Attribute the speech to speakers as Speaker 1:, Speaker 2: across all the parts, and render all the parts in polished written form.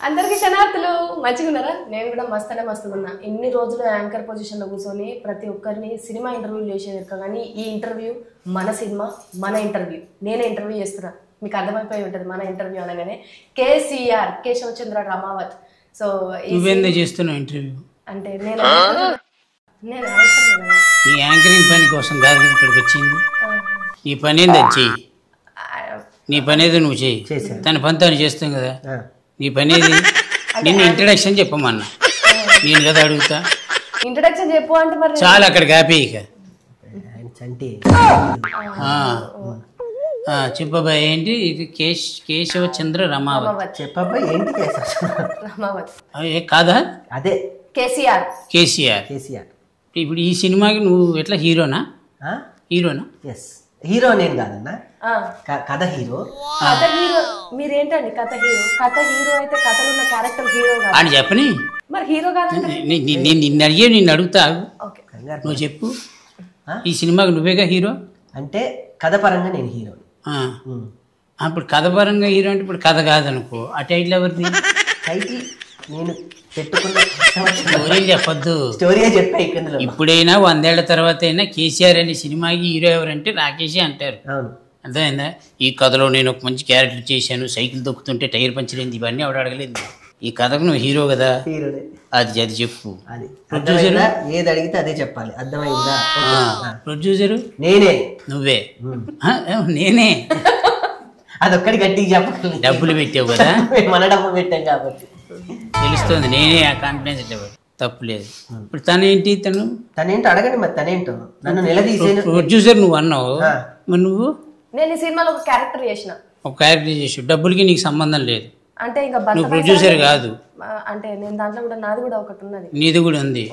Speaker 1: అందరికీ శనార్థులు మంచిగా ఉన్నారా? నేను కూడా మస్తుగా ఉన్నా. ఇన్ని రోజులు యాంకర్ పొజిషన్ లో కూర్చొని ప్రతి ఒక్కరిని సినిమా ఇంటర్వ్యూలు చేసేది కానీ ఈ ఇంటర్వ్యూ మన సినిమా మన ఇంటర్వ్యూ. నేనే ఇంటర్వ్యూ చేస్తున్నా, మీకు అర్థమైపోయి ఉంటుంది మన ఇంటర్వ్యూ అనగానే. కేసీఆర్ కేశవచంద్ర రమావత్. సో
Speaker 2: చేస్తున్నా ఇంటర్వ్యూ
Speaker 1: అంటే నేను
Speaker 2: ఈ యాంకరింగ్ పని కోసం కాదు ఇక్కడికి వచ్చింది. నీ పని ఏంది అది నీ పని ఏదో నువ్వు చేయి, తన పని తను చేస్తాం కదా. నీ పని ఏది? నిన్ను ఇంట్రడక్షన్ చెప్పమన్నా, నేను కదా అడుగుతా.
Speaker 1: ఇంట్రడక్షన్ చెప్పు అంటే మరి
Speaker 2: చాలా అక్కడికి ఆపే ఇక చెప్పబాయ్ ఏంటి ఇది? కేశవచంద్ర రమావత్.
Speaker 3: చెప్పబాయ్ ఏంటి?
Speaker 1: రమావత్
Speaker 2: కాదా?
Speaker 3: అదే
Speaker 2: కేసీఆర్. ఇప్పుడు ఈ సినిమాకి నువ్వు ఎట్లా హీరోనా?
Speaker 3: ఎస్, హీరో నేను కాదన్నా, కథ హీరో.
Speaker 1: కథ హీరో మీరేంటండి? కథ హీరో అయితే కథలో ఉన్న క్యారెక్టర్ హీరో కాదు
Speaker 2: అని చెప్పని
Speaker 1: మరి హీరో కాదండి.
Speaker 2: నేను నిన్ను అడిగే నిన్ను అడుగుతా, నువ్వు చెప్పు. ఈ సినిమాకి నువ్వేగా హీరో
Speaker 3: అంటే కథ పరంగా నేను హీరో.
Speaker 2: ఇప్పుడు కథ పరంగా హీరో అంటే ఇప్పుడు కథ కాదనుకో, ఆ టైటిల్ ఎవరిది?
Speaker 3: టైటిల్ నేను పెట్టుకున్న
Speaker 2: స్టోరీ చెప్పొద్దు,
Speaker 3: స్టోరీ చెప్పా.
Speaker 2: ఇప్పుడైనా 100 ఏళ్ల తర్వాత అయినా కేసీఆర్ అనే సినిమాకి హీరో ఎవరంటే రాకేషే అంటారు. అర్థమైందా? ఈ కథలో నేను ఒక మంచి క్యారెక్టర్ చేశాను, సైకిల్ దొక్కుతుంటే టైర్ పంచర్ అయింది, ఇవన్నీ ఆవిడ అడగలేదు. ఈ కథకు నువ్వు హీరో కదా, అది చెప్పు.
Speaker 3: ప్రొడ్యూసర్ ఏది అడిగితే అదే చెప్పాలి, అర్థమైందా?
Speaker 2: ప్రొడ్యూసరు
Speaker 3: నేనే.
Speaker 2: నువ్వే? నేనే.
Speaker 3: అదొక్కడి గట్టిగా చెప్పగలను.
Speaker 2: డబ్బులు పెట్టావు కదా,
Speaker 3: మన డబ్బులు పెట్టాం కాబట్టి
Speaker 2: తెలుస్తుంది. నేనే ఆ కాన్ఫిడెన్స్ తప్పులేదు. ఇప్పుడు తనేంటి?
Speaker 3: తనేంటో అడగండి మరి. తనేంటో నన్ను నిలదీసే
Speaker 2: ప్రొడ్యూసర్ నువ్వు అన్నావు, మరి నువ్వు?
Speaker 1: నేను ఈ సినిమాలో ఒక క్యారెక్టర్
Speaker 2: చేసావు, డబ్బులకి నీకు సంబంధం లేదు.
Speaker 1: అంటే ఇంకా
Speaker 2: నువ్వు ప్రొడ్యూసర్ కాదు.
Speaker 1: అంటే నేను దాంట్లో కూడా నాది కూడా ఒకటి ఉన్నది.
Speaker 2: నీది కూడా ఉంది.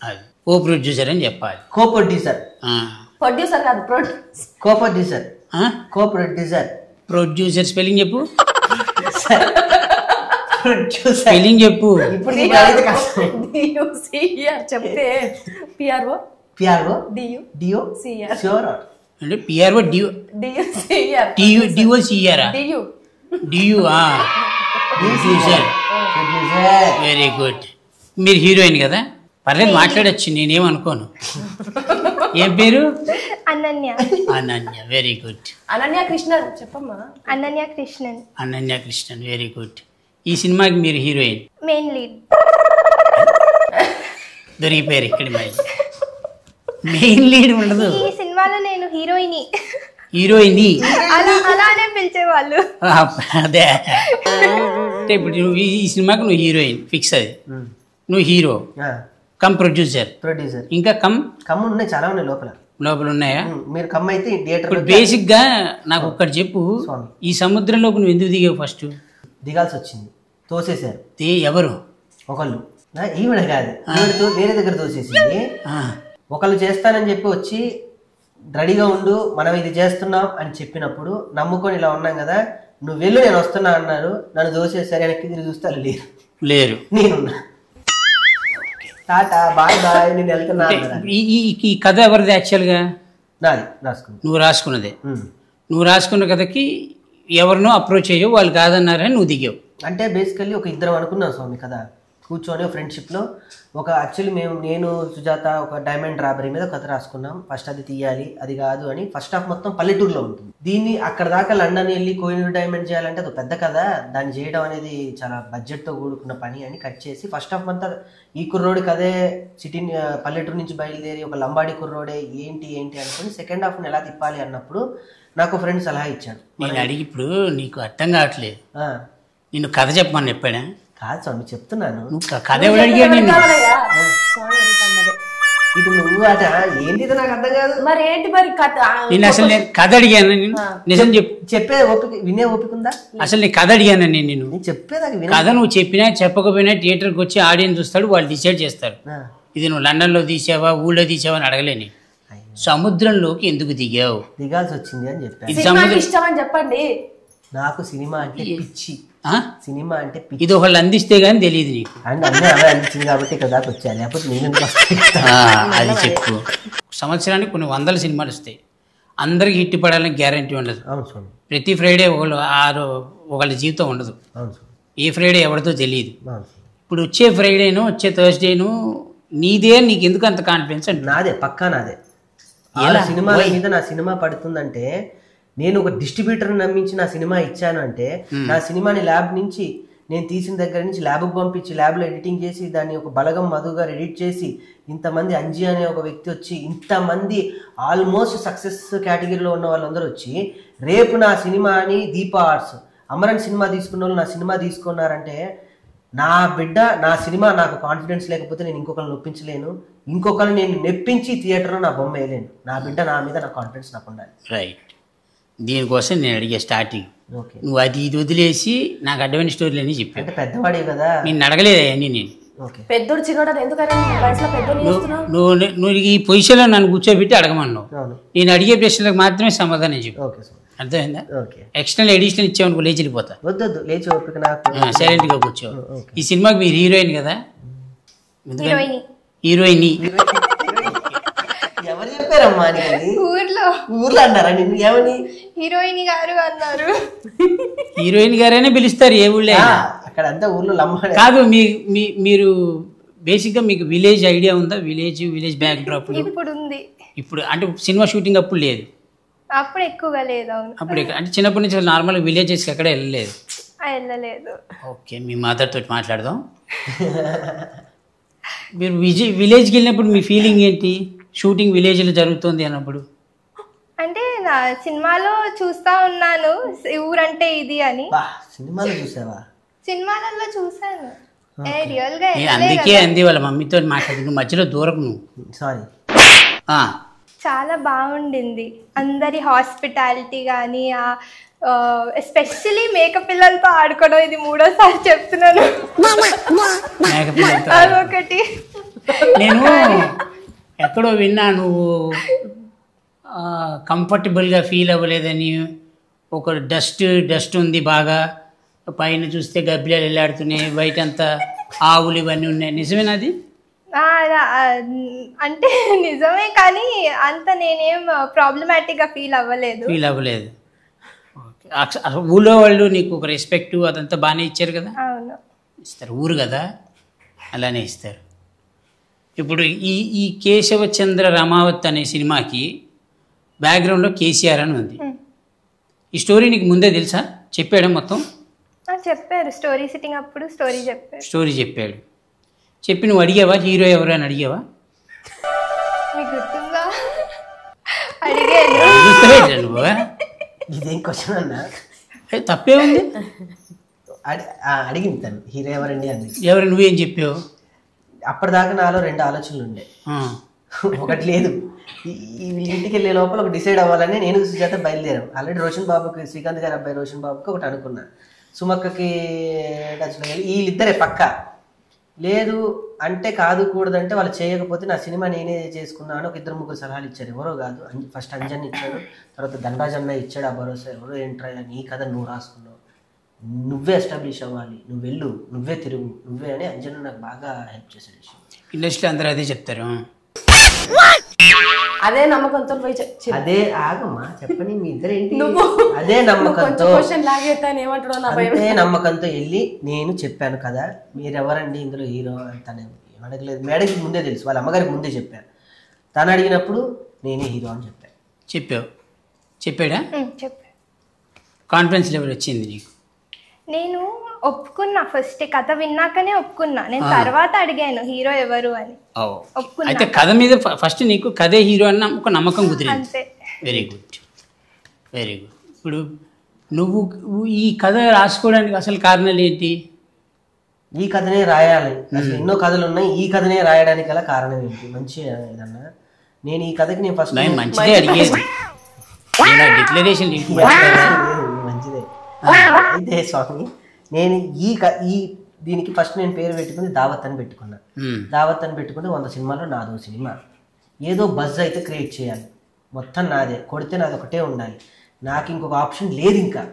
Speaker 2: అది కో ప్రొడ్యూసర్ అని చెప్పాలి.
Speaker 3: కో ప్రొడ్యూసర్.
Speaker 1: ప్రొడ్యూసర్ కాదు,
Speaker 3: co producer. Co producer.
Speaker 2: Producer spelling చెప్పు. స్పెల్లింగ్ చెప్పు.
Speaker 1: చెప్తే పిఆర్ఓ డియు సిఆర్.
Speaker 2: అంటే PRO DU
Speaker 1: CR.
Speaker 2: DU CR. DU producer. Very good. మీరు హీరోయిన్ కదా, పర్లేదు మాట్లాడచ్చు, నేనేమనుకోను. ఏం పేరు?
Speaker 4: అనన్య.
Speaker 2: Ananya, very good.
Speaker 1: అనన్య కృష్ణన్ చెప్పమ్మా.
Speaker 4: అనన్య కృష్ణన్.
Speaker 2: Ananya Krishnan, very good. ఈ సినిమాకి మీరు హీరోయిన్,
Speaker 4: మెయిన్ లీడ్.
Speaker 2: దొరికిపోయారు ఇక్కడ. మెయిన్ లీడ్ ఉండదు
Speaker 4: ఈ సినిమాలో, నేను హీరోయిన్. అలానే పిలిచేవాళ్ళు.
Speaker 2: అదే అంటే ఇప్పుడు నువ్వు ఈ సినిమాకి నువ్వు హీరోయిన్ ఫిక్స్. అది నువ్వు హీరో కమ్ ప్రొడ్యూసర్. ఇంకా కమ్
Speaker 3: ఉన్నాయి, చాలా ఉన్నాయి
Speaker 2: లోపల ఉన్నాయా?
Speaker 3: మీరు కమ్ అయితే థియేటర్.
Speaker 2: బేసిక్ గా నాకు ఒక్కటి చెప్పు, ఈ సముద్రంలోకి నువ్వు ఎందుకు దిగావు? ఫస్ట్
Speaker 3: దిగాల్సి వచ్చింది, తోసేశారు.
Speaker 2: ఎవరు?
Speaker 3: ఒకళ్ళు. ఈవిడ కాదు, వేరే దగ్గర తోసేసింది. ఒకళ్ళు చేస్తానని చెప్పి వచ్చి రెడీగా ఉండు, మనం ఇది చేస్తున్నాం అని చెప్పినప్పుడు నమ్ముకొని ఇలా ఉన్నాం కదా, నువ్వు వెళ్ళు నేను వస్తున్నా అన్నారు. నన్ను దోసేసారి, వెనక్కి తిరిగి చూస్తే లేరు. నేనున్నా. టాటా బాయ్ బాయ్, నేను వెళ్తున్నా.
Speaker 2: ఈ కథ ఎవరిది యాక్చువల్గా?
Speaker 3: నాది. రాసుకున్నా.
Speaker 2: నువ్వు రాసుకున్నదే. నువ్వు రాసుకున్న కథకి ఎవరినో అప్రోచ్ అయ్యావు, వాళ్ళు కాదన్నారని నువ్వు దిగావు.
Speaker 3: అంటే బేసికల్లీ ఒక ఇద్దరం అనుకున్నాం స్వామి కదా, కూర్చొని ఫ్రెండ్షిప్లో ఒక యాక్చువల్లీ నేను సుజాత ఒక డైమండ్ రాబరీ మీద కథ రాసుకున్నాం. ఫస్ట్ అది తీయాలి, అది కాదు అని. ఫస్ట్ హాఫ్ మొత్తం పల్లెటూరులో ఉంటుంది. దీన్ని అక్కడ దాకా లండన్ వెళ్ళి కోహినూర్ డైమండ్ చేయాలంటే అది పెద్ద కథ, దాన్ని చేయడం అనేది చాలా బడ్జెట్తో కూడుకున్న పని అని కట్ చేసి ఫస్ట్ హాఫ్ అంతా ఈ కుర్రోడికి అదే సిటీ పల్లెటూరు నుంచి బయలుదేరి ఒక లంబాడి కుర్రోడే ఏంటి అనుకుని సెకండ్ హాఫ్ని ఎలా తిప్పాలి అన్నప్పుడు నాకు ఫ్రెండ్ సలహా ఇచ్చాడు.
Speaker 2: నేను అడిగి ఇప్పుడు నీకు అర్థం కావట్లేదు, నిన్ను కథ చెప్పమని చెప్పాడా?
Speaker 3: కాదు స్వామి, చెప్తున్నాను.
Speaker 2: కథ ఎవరు అడిగాడు?
Speaker 3: ఇటు నువ్వు అట ఏంటి నాకు అర్థం కాదు.
Speaker 1: మరి ఏంటి మరి కథ?
Speaker 2: నేను అసలు కథ అడిగాను, నిజం
Speaker 3: చెప్పే ఓపిక, వినే ఓపిక ఉందా?
Speaker 2: అసలు నీ కథ అడిగాను నేను
Speaker 3: చెప్పేదాకా
Speaker 2: కథ నువ్వు చెప్పినా చెప్పకపోయినా థియేటర్కి వచ్చి ఆడియన్స్ చూస్తాడు, వాళ్ళు డిసైడ్ చేస్తారు. ఇది నువ్వు లండన్లో తీసావా ఊళ్ళో తీసావా అని అడగలేని. సముద్రంలోకి ఎందుకు దిగావు?
Speaker 3: దిగాల్సి వచ్చింది అని చెప్పాను.
Speaker 2: ఇది సముద్రం
Speaker 1: ఇష్టం అని చెప్పండి.
Speaker 3: నాకు సినిమా అంటే పిచ్చి. సినిమా అంటే
Speaker 2: ఇది ఒకళ్ళు అందిస్తే గానీ తెలియదు నీకు.
Speaker 3: అంటే అన్నీ అవే అందించింది కాబట్టి ఇక్కడ దాకా వచ్చా, లేకపోతే నేను
Speaker 2: అది చెప్పు. సంవత్సరానికి కొన్ని 100 సినిమాలు వస్తాయి, అందరికి హిట్ పడాలని గ్యారంటీ ఉండదు. ప్రతి ఫ్రైడే ఒకళ్ళ జీవితం ఉండదు. ఏ ఫ్రైడే ఎవరితో తెలియదు.
Speaker 3: అవును.
Speaker 2: ఇప్పుడు వచ్చే ఫ్రైడేను వచ్చే థర్స్డేను నీదే, నీకు ఎందుకు అంత కాన్ఫిడెన్స్ అంటే?
Speaker 3: నాదే, పక్కా నాదే. ఆ సినిమాల మీద నా సినిమా పడుతుందంటే, నేను ఒక డిస్ట్రిబ్యూటర్ని నమ్మించి నా సినిమా ఇచ్చాను అంటే, నా సినిమాని ల్యాబ్ నుంచి నేను తీసిన దగ్గర నుంచి ల్యాబ్కి పంపించి ల్యాబ్లో ఎడిటింగ్ చేసి దాన్ని ఒక బలగం మధు గారు ఎడిట్ చేసి ఇంతమంది అంజీ అనే ఒక వ్యక్తి వచ్చి ఇంతమంది ఆల్మోస్ట్ సక్సెస్ కేటగిరీలో ఉన్న వాళ్ళందరూ వచ్చి రేపు నా సినిమాని దీపా ఆర్ట్స్ అమరన్ సినిమా తీసుకున్న వాళ్ళు నా సినిమా తీసుకున్నారంటే, నా బిడ్డ నా సినిమా నాకు కాన్ఫిడెన్స్ లేకపోతే నేను ఇంకొకరిని నొప్పించలేను, ఇంకొకరిని నేను నెప్పించి థియేటర్లో నా బొమ్మ వేయలేను. నా బిడ్డ నా మీద నా కాన్ఫిడెన్స్ నాకు ఉండాలి.
Speaker 2: రైట్. దీనికోసం నేను అడిగే స్టార్టింగ్,
Speaker 3: ఓకే,
Speaker 2: నువ్వు అది ఇది వదిలేసి నాకు అడ్వాన్స్ స్టోరీలు అని చెప్పాను.
Speaker 3: అంటే పెద్దవాడే కదా.
Speaker 2: నేను అడగలేదు అవన్నీ. నేను
Speaker 3: ఓకే,
Speaker 1: పెద్దోడు చిన్నోడు ఎందుకని వయసులో పెద్దోడు చేస్తున్నావు?
Speaker 2: నువ్వు ఈ పొజిషన్లో నన్ను కూర్చోబెట్టి అడగమన్నావు.
Speaker 3: అవును,
Speaker 2: నేను అడిగే ప్రశ్నలకు మాత్రమే సమాధానం చెప్పు.
Speaker 3: ఓకే సార్,
Speaker 2: అర్థమైందా?
Speaker 3: ఓకే.
Speaker 2: ఎక్స్టర్నల్ ఎడిషనల్ ఇచ్చామనుకో లేచి వెళ్ళిపోతా.
Speaker 3: వద్దొద్దు, లేచి ఓపిక నాకు.
Speaker 2: సైలెంట్గా కూర్చో. ఈ సినిమాకి మీరు హీరోయిన్ కదా?
Speaker 4: హీరోయిన్
Speaker 2: హీరోయిన్
Speaker 3: ఎవరు చెప్పారమ్మా నీకు? ఊర్లో అన్నారా నిన్ను? ఏమని?
Speaker 4: హీరోయిన్ గారు అన్నారు.
Speaker 2: హీరోయిన్ గారైనా పిలుస్తారు ఏ ఊళ్ళో అయినా.
Speaker 3: అక్కడ అంతా ఊర్లో లమ్మాడే.
Speaker 2: కాదు, మీరు బేసిక్గా మీకు విలేజ్ ఐడియా ఉందా? విలేజ్ బ్యాక్ డ్రాప్
Speaker 4: ఇప్పుడు ఉంది,
Speaker 2: ఇప్పుడు అంటే సినిమా షూటింగ్ అప్పుడు లేదు,
Speaker 4: అప్పుడు ఎక్కువగా లేదు. అవును,
Speaker 2: అప్పుడు అంటే చిన్నప్పటి నుంచి నార్మల్గా విలేజెస్కి ఎక్కడ వెళ్ళలేదు.
Speaker 4: వెళ్ళలేదు.
Speaker 2: ఓకే, మీ మదర్ తోటి మాట్లాడదాం. మీరు విలేజ్కి వెళ్ళినప్పుడు మీ ఫీలింగ్ ఏంటి? షూటింగ్ విలేజ్లో జరుగుతుంది అన్నప్పుడు
Speaker 4: అంటే నా సినిమాలో చూస్తా ఉన్నాను ఊరంటే ఇది అని.
Speaker 3: సినిమాలో చూసావా?
Speaker 4: సినిమాలలో చూసాను, రియల్ గా
Speaker 2: అందుకే అంది వాళ్ళ మమ్మీతో మాట్లాడి, నువ్వు మధ్యలో దూరం నువ్వు.
Speaker 3: సారీ.
Speaker 4: చాలా బాగుండింది. అందరి హాస్పిటాలిటీ కానీ, ఎస్పెషలీ మేక పిల్లలతో ఆడుకోవడం, ఇది 3వ సారి చెప్తున్నాను. అదొకటి
Speaker 2: నేను ఎక్కడో విన్నా, నువ్వు కంఫర్టబుల్గా ఫీల్ అవ్వలేదని. ఒక డస్ట్ ఉంది బాగా, పైన చూస్తే గబ్బిలాలు వెళ్ళాడుతున్నాయి, బయట అంతా ఆవులు ఇవన్నీ ఉన్నాయి. నిజమేనాది?
Speaker 4: అంటే నిజమే, కానీ అంత నేనేం ప్రాబ్లమాటిక్గా ఫీల్ అవ్వలేదు.
Speaker 2: ఊళ్ళో వాళ్ళు నీకు ఒక రెస్పెక్ట్ అదంతా బాగానే ఇచ్చారు కదా?
Speaker 4: అవును,
Speaker 2: ఇస్తారు, ఊరు కదా అలానే ఇస్తారు. ఇప్పుడు ఈ కేశవచంద్ర రమావత్ అనే సినిమాకి బ్యాక్గ్రౌండ్లో కేసీఆర్ అని ఉంది. ఈ స్టోరీ నీకు ముందే తెలుసా? చెప్పాడు మొత్తం?
Speaker 4: చెప్పారు, స్టోరీ సిట్టింగ్ అప్పుడు స్టోరీ చెప్పాడు.
Speaker 2: చెప్పి నువ్వు అడిగావా హీరో ఎవరు అని అడిగావా?
Speaker 4: మీకు గుర్తుందా? అడిగాను.
Speaker 2: నువ్వు
Speaker 3: ఇదేం క్వశ్చన్ అన్నా?
Speaker 2: తప్పే ఉంది.
Speaker 3: అడిగింది తను, హీరో ఎవరండి అంది.
Speaker 2: ఎవరు? నువ్వేం చెప్పావు?
Speaker 3: అప్పటిదాకా నాలో 2 ఆలోచనలు ఉండే. ఒకటి లేదు, ఇంటికి వెళ్ళే లోపల ఒక డిసైడ్ అవ్వాలని నేను సుజాత బయలుదేరాం. ఆల్రెడీ రోషన్ బాబుకి, శ్రీకాంత్ గారి అబ్బాయి రోషన్ బాబుకి ఒకటి అనుకున్నా, సుమక్కకి టచ్లో వెళ్ళి వీళ్ళిద్దరే పక్క లేదు అంటే కాదు కూడదంటే వాళ్ళు చేయకపోతే నా సినిమా నేనే చేసుకున్నాను. ఒక 2-3 సలహాలు ఇచ్చారు, ఎవరో కాదు. ఫస్ట్ అంజన్ ఇచ్చాడు, తర్వాత ధనరాజన్న ఇచ్చాడు ఆ భరోసా. ఎవరో ఏంట్రా నీ కథ నువ్వు రాసుకున్నావు, నువ్వే ఎస్టాబ్లిష్ అవ్వాలి, నువ్వు వెళ్ళు, నువ్వే తిరుగు, నువ్వే అని అంజన్ నాకు బాగా హెల్ప్ చేశాడు.
Speaker 2: ఇండస్ట్రీ అందరూ అదే చెప్తారు.
Speaker 1: అదే నమ్మకంతో పోయి
Speaker 3: అదే ఆగమ్మా చెప్పని మీ ఇద్దరు ఏంటి?
Speaker 1: నువ్వు
Speaker 3: అదే నమ్మకంతో
Speaker 1: అదే
Speaker 3: నమ్మకంతో వెళ్ళి నేను చెప్పాను కదా మీరెవరండి ఇందులో హీరో తనే అడగలేదు. మేడకి ముందే తెలుసు, వాళ్ళ అమ్మగారికి ముందే చెప్పాను. తను అడిగినప్పుడు నేనే హీరో అని
Speaker 2: చెప్పాడా?
Speaker 4: చెప్పా.
Speaker 2: కాన్ఫిడెన్స్ లెవెల్ వచ్చింది నీకు?
Speaker 4: నేను ఒప్పుకున్నా, ఫస్ట్ కథ విన్నాకనే ఒప్పుకున్నా. నేను తర్వాత అడిగాను హీరో ఎవరు అని.
Speaker 2: అయితే కథ మీద ఫస్ట్ నీకు కథే హీరో అన్న ఒక నమ్మకం కుదిరింది.
Speaker 4: అంతే.
Speaker 2: Very good. ఇప్పుడు నువ్వు ఈ కథ రాసుకోవడానికి అసలు కారణాలు ఏంటి?
Speaker 3: ఈ కథనే రాయాలి, అసలు ఎన్నో కథలు ఉన్నాయి, ఈ కథనే రాయడానికి గల కారణం ఏంటి? మంచి ఏదన్నా నేను ఈ కథకి నేను ఫస్ట్
Speaker 2: మంచిదే అడిగేది, డిక్లరేషన్
Speaker 3: మంచిదే. అయితే స్వామి నేను ఈ దీనికి ఫస్ట్ నేను పేరు పెట్టుకుని దావత్ అని పెట్టుకున్నా. దావత్ అని పెట్టుకుంటే 100 సినిమాలో నాదో సినిమా. ఏదో బజ్ అయితే క్రియేట్ చేయాలి, మొత్తం నాదే, కొడితే నాది ఒకటే ఉండాలి, నాకు ఇంకొక ఆప్షన్ లేదు. ఇంకా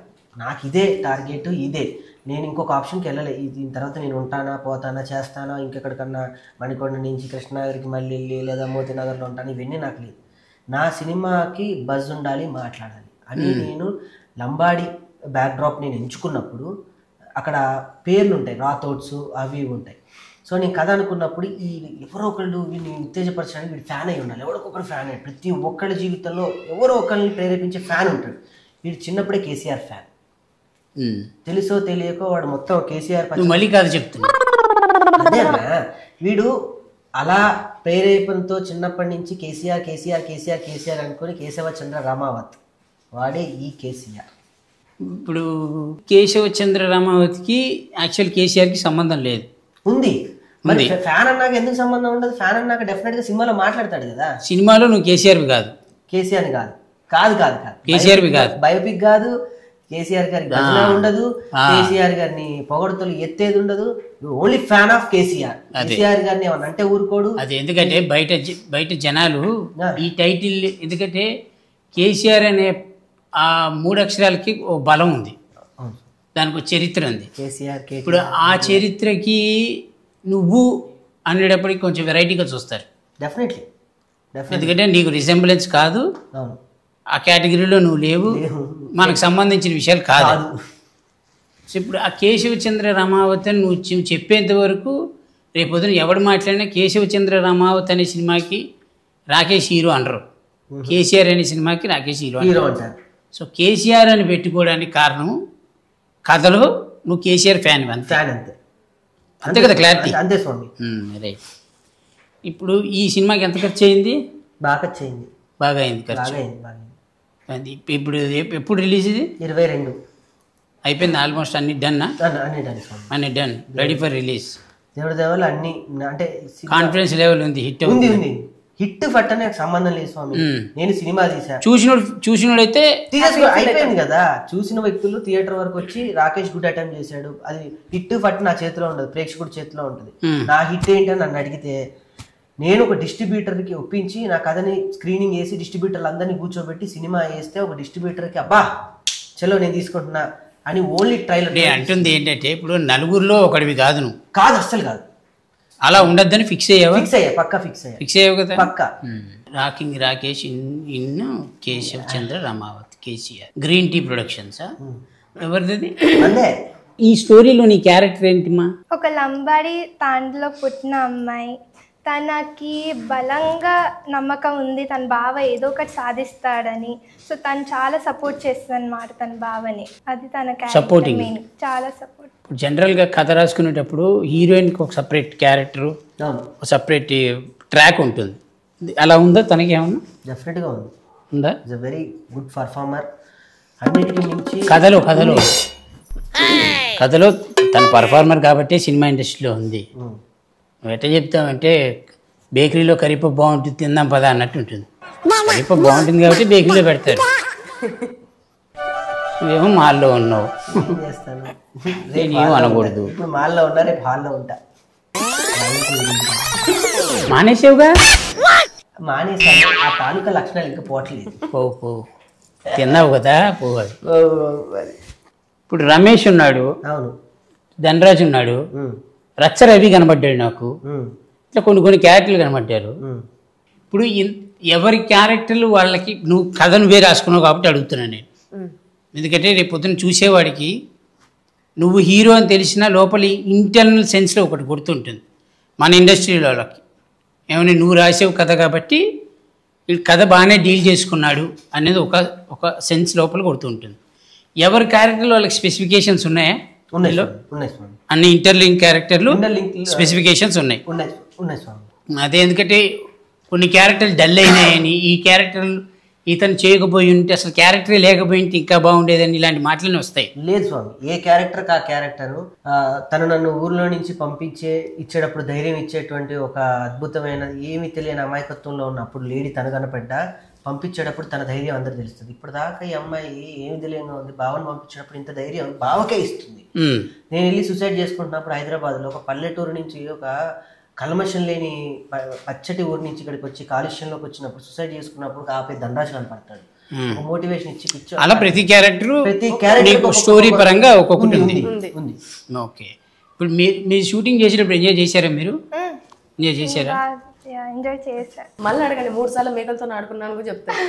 Speaker 3: నాకు ఇదే టార్గెట్, ఇదే. నేను ఇంకొక ఆప్షన్కి వెళ్ళలేదు. దీని తర్వాత నేను ఉంటానా, పోతానా, చేస్తానా, ఇంకెక్కడికన్నా మణికొండ నుంచి కృష్ణనగర్కి మళ్ళీ వెళ్ళి లేదా మోతీనగర్లో ఉంటాను, ఇవన్నీ నాకు లేదు. నా సినిమాకి బజ్ ఉండాలి, మాట్లాడాలి అని నేను లంబాడి బ్యాక్డ్రాప్ నేను ఎంచుకున్నప్పుడు అక్కడ పేర్లు ఉంటాయి, రాథోడ్స్ అవి ఉంటాయి. సో నేను కథ అనుకున్నప్పుడు ఈ ఎవరో ఒకళ్ళు వీడిని ఉత్తేజపరచడానికి వీడు ఫ్యాన్ అయి ఉండాలి, ఎవరికొకరు ఫ్యాన్ అయ్యి, ప్రతి ఒక్కళ్ళ జీవితంలో ఎవరో ఒకరిని ప్రేరేపించే ఫ్యాన్ ఉంటాడు. వీడు చిన్నప్పుడే కేసీఆర్ ఫ్యాన్, తెలుసో తెలియకో వాడు మొత్తం కేసీఆర్
Speaker 2: మళ్ళీ కాదు చెప్తున్నా.
Speaker 3: అదేనా వీడు అలా ప్రేరేపణతో చిన్నప్పటి నుంచి కేసీఆర్ కేసీఆర్ కేసీఆర్ కేసీఆర్ అనుకుని కేశవచంద్ర రామావత్ వాడే ఈ కేసీఆర్.
Speaker 2: ఇప్పుడు కేశవచంద్ర రామావతికి యాక్చువల్ కేసీఆర్కి సంబంధం లేదు.
Speaker 3: ఉంది మరి ఫ్యాన్ అన్నాక ఎందుకు సంబంధం ఉండదు? ఫ్యాన్ అన్నాక డెఫినెట్ గా సినిమాలో మాట్లాడతాడు కదా.
Speaker 2: సినిమాలో నువ్వు కేసీఆర్వి కాదు,
Speaker 3: కేసీఆర్ కాదు కాదు కాదు కాదు
Speaker 2: కేసీఆర్వి కాదు,
Speaker 3: బయోపిక్ కాదు, కేసీఆర్ గారి గజన ఉండదు, కేసీఆర్ గారిని పొగడతలు ఎత్తేది ఉండదు, only fan of KCR. KCR గారిని ఏమన్నా అంటే ఊరుకోడు. అది
Speaker 2: ఎందుకంటే బయట జనాలు ఈ టైటిల్, ఎందుకంటే కేసీఆర్ అనే ఆ 3 అక్షరాలకి ఓ బలం ఉంది, దానికి ఒక చరిత్ర ఉంది.
Speaker 3: కేసీఆర్
Speaker 2: ఇప్పుడు ఆ చరిత్రకి నువ్వు అనేటప్పటికి కొంచెం వెరైటీగా చూస్తారు.
Speaker 3: డెఫినెట్లీ
Speaker 2: ఎందుకంటే నీకు రిసెంబ్లెన్స్ కాదు, ఆ కేటగిరీలో నువ్వు లేవు, మనకు సంబంధించిన విషయాలు కాదు. సో ఇప్పుడు ఆ కేశవచంద్ర రామావతి అని నువ్వు చెప్పేంత వరకు రేపొద్దున ఎవడు మాట్లాడినా కేశవచంద్ర రామావతి అనే సినిమాకి రాకేష్ హీరో అనరు, కేసీఆర్ అనే సినిమాకి రాకేష్ హీరో అంటారు. సో కేసీఆర్ అని పెట్టుకోవడానికి కారణం కథలో నువ్వు కేసీఆర్ ఫ్యాన్ అంతే అంతే కదా, క్లారిటీ
Speaker 3: అంతే స్వామి.
Speaker 2: రైట్. ఇప్పుడు ఈ సినిమాకి ఎంత ఖర్చు అయింది?
Speaker 3: బాగా ఖర్చు అయింది.
Speaker 2: బాగా అయింది ఖర్చు. ఇప్పుడు ఎప్పుడు రిలీజ్ ఇది?
Speaker 3: 22
Speaker 2: అయిపోయింది ఆల్మోస్ట్. అన్ని డన్, అన్ని డన్, రెడీ ఫర్ రిలీజ్.
Speaker 3: దేవుడి దేవాలు అన్ని అంటే
Speaker 2: కాన్ఫిడెన్స్ లెవెల్ ఉంది, హిట్
Speaker 3: ఉంది. హిట్ ఫట్ అనే సంబంధం లేదు స్వామి. నేను సినిమా తీసా,
Speaker 2: చూసినోడైతే
Speaker 3: అయిపోయింది కదా. చూసిన వ్యక్తులు థియేటర్ వరకు వచ్చి రాకేష్ గుడ్ అటెంప్ట్ చేశాడు, అది హిట్ ఫట్ నా చేతిలో ఉండదు, ప్రేక్షకుడి చేతిలో ఉంటుంది. నా హిట్ ఏంటని నన్ను అడిగితే నేను ఒక డిస్ట్రిబ్యూటర్కి ఒప్పించి నా కథని స్క్రీనింగ్ చేసి డిస్ట్రిబ్యూటర్లు అందరినీ కూర్చోబెట్టి సినిమా వేస్తే ఒక డిస్ట్రిబ్యూటర్కి అబ్బా చలో నేను తీసుకుంటున్నా అని ఓన్లీ ట్రైలర్
Speaker 2: అంటుంది. ఏంటంటే ఇప్పుడు నలుగురిలో ఒకటివి కాదు, నువ్వు
Speaker 3: కాదు, అస్సలు కాదు,
Speaker 2: అలా ఉండద్దని ఫిక్స్ అయ్యావా?
Speaker 3: పక్కా ఫిక్స్
Speaker 2: అయ్యావు కదా,
Speaker 3: పక్కా.
Speaker 2: Rocking Rakesh in Keshav Chandra Ramavath, KCR, green tea ప్రొడక్షన్సా? ఎవరిది ఈ స్టోరీలో? నీ క్యారెక్టర్ ఏంటిమా?
Speaker 4: ఒక లంబాడి తాండ్లో పుట్టిన అమ్మాయి, తనకి బలంగా నమ్మకం ఉంది తన బావ ఏదో ఒకటి సాధిస్తాడని. సో తను చాలా సపోర్ట్ చేస్తుంది అన్నమాట తన బావని. అది తన
Speaker 2: సపోర్టింగ్,
Speaker 4: చాలా సపోర్ట్.
Speaker 2: ఇప్పుడు జనరల్గా కథ రాసుకునేటప్పుడు హీరోయిన్కి ఒక సపరేట్ క్యారెక్టరు, ఒక సపరేట్ ట్రాక్ ఉంటుంది. అలా ఉందా తనకి? ఏమన్నా
Speaker 3: డెఫినెట్గా ఉంది,
Speaker 2: ఉందా?
Speaker 3: Is a very good performer. అన్నిటికీ మించి
Speaker 2: కథలో తన పర్ఫార్మర్ కాబట్టి సినిమా ఇండస్ట్రీలో ఉంది. నువ్వు ఎట్లా చెప్తావంటే బేకరీలో కరిపప్పు బాగుంటుంది తిందాం పదా అన్నట్టు ఉంటుంది. కరిపప్పు బాగుంటుంది కాబట్టి బేకరీలో పెడతారు, నువ్వేమో మాల్లో ఉన్నావు. నేనేమో అనకూడదు.
Speaker 3: ఇప్పుడు మాల్లో ఉన్నా, రేపు హాల్లో ఉంటా.
Speaker 2: మానేసావుగా?
Speaker 3: మానేసాను, ఆ తాలూకా లక్షణాలు ఇంకా పోవట్లేదు.
Speaker 2: పో తిన్నావు కదా, పోవాలి. ఇప్పుడు రమేష్ ఉన్నాడు,
Speaker 3: అవును,
Speaker 2: ధనరాజు ఉన్నాడు, రచ్చ రవి కనబడ్డాడు, నాకు ఇట్లా కొన్ని క్యారెక్టర్లు కనబడ్డారు. ఇప్పుడు ఎవరి క్యారెక్టర్లు వాళ్ళకి నువ్వు కథ నువ్వే రాసుకున్నావు కాబట్టి అడుగుతున్నాను నేను. ఎందుకంటే రేపు పొద్దున చూసేవాడికి నువ్వు హీరో అని తెలిసినా లోపలి ఇంటర్నల్ సెన్స్లో ఒకటి గుర్తుంటుంది మన ఇండస్ట్రీలో వాళ్ళకి. ఏమైనా నువ్వు రాసేవు కథ కాబట్టి ఈ కథ బాగానే డీల్ చేసుకున్నాడు అనేది ఒక సెన్స్ లోపల గుర్తుంటుంది. ఎవరి క్యారెక్టర్లో వాళ్ళకి స్పెసిఫికేషన్స్ ఉన్నాయా? అన్ని ఇంటర్లింక్ క్యారెక్టర్లు స్పెసిఫికేషన్స్ ఉన్నాయి. అదే ఎందుకంటే కొన్ని క్యారెక్టర్లు డల్ అయినాయని, ఈ క్యారెక్టర్లు ఇతను చేయకపోయి ఉంటే అసలు క్యారెక్టరే లేకపోయి ఉంటే ఇంకా బాగుండేదని ఇలాంటి మాటలనే వస్తాయి.
Speaker 3: లేదు స్వామి, ఏ క్యారెక్టర్ ఆ క్యారెక్టరు తను నన్ను ఊర్లో నుంచి ఇచ్చేటప్పుడు ధైర్యం ఇచ్చేటువంటి ఒక అద్భుతమైన ఏమీ తెలియని అమాయకత్వంలో ఉన్నప్పుడు లేడీ తను కనపడ్డా పంపించేటప్పుడు తన ధైర్యం అందరికి తెలుస్తుంది. ఇప్పుడు దాకా ఈ అమ్మాయి ఏమి తెలియంగా ఉంది, బావని పంపించినప్పుడు ఇంత ధైర్యం బావకే ఇస్తుంది. నేను వెళ్ళి సూసైడ్ చేసుకుంటున్నప్పుడు హైదరాబాద్లో ఒక పల్లెటూరు నుంచి ఒక కల్మషం లేని పచ్చటి ఊరి నుంచి ఇక్కడికి వచ్చి కాలుష్యంలోకి వచ్చినప్పుడు సూసైడ్ చేసుకున్నప్పుడు ఆపే ధనరాజు కనపడతాడు. మోటివేషన్ ఇచ్చి పిక్చర్
Speaker 2: అలా ప్రతి క్యారెక్టర్ స్టోరీ పరంగా ఒక్కొక్కటి ఉంది. ఓకే, ఇప్పుడు మీరు షూటింగ్ చేసేటప్పుడు ఎంజాయ్ చేశారా? మీరు ఎంజాయ్ చేశారా?
Speaker 4: ఎంజాయ్ చేశారు.
Speaker 1: మళ్ళీ అడగండి, 3 సార్లు మేకలతో ఆడుకున్నాను చెప్తాను.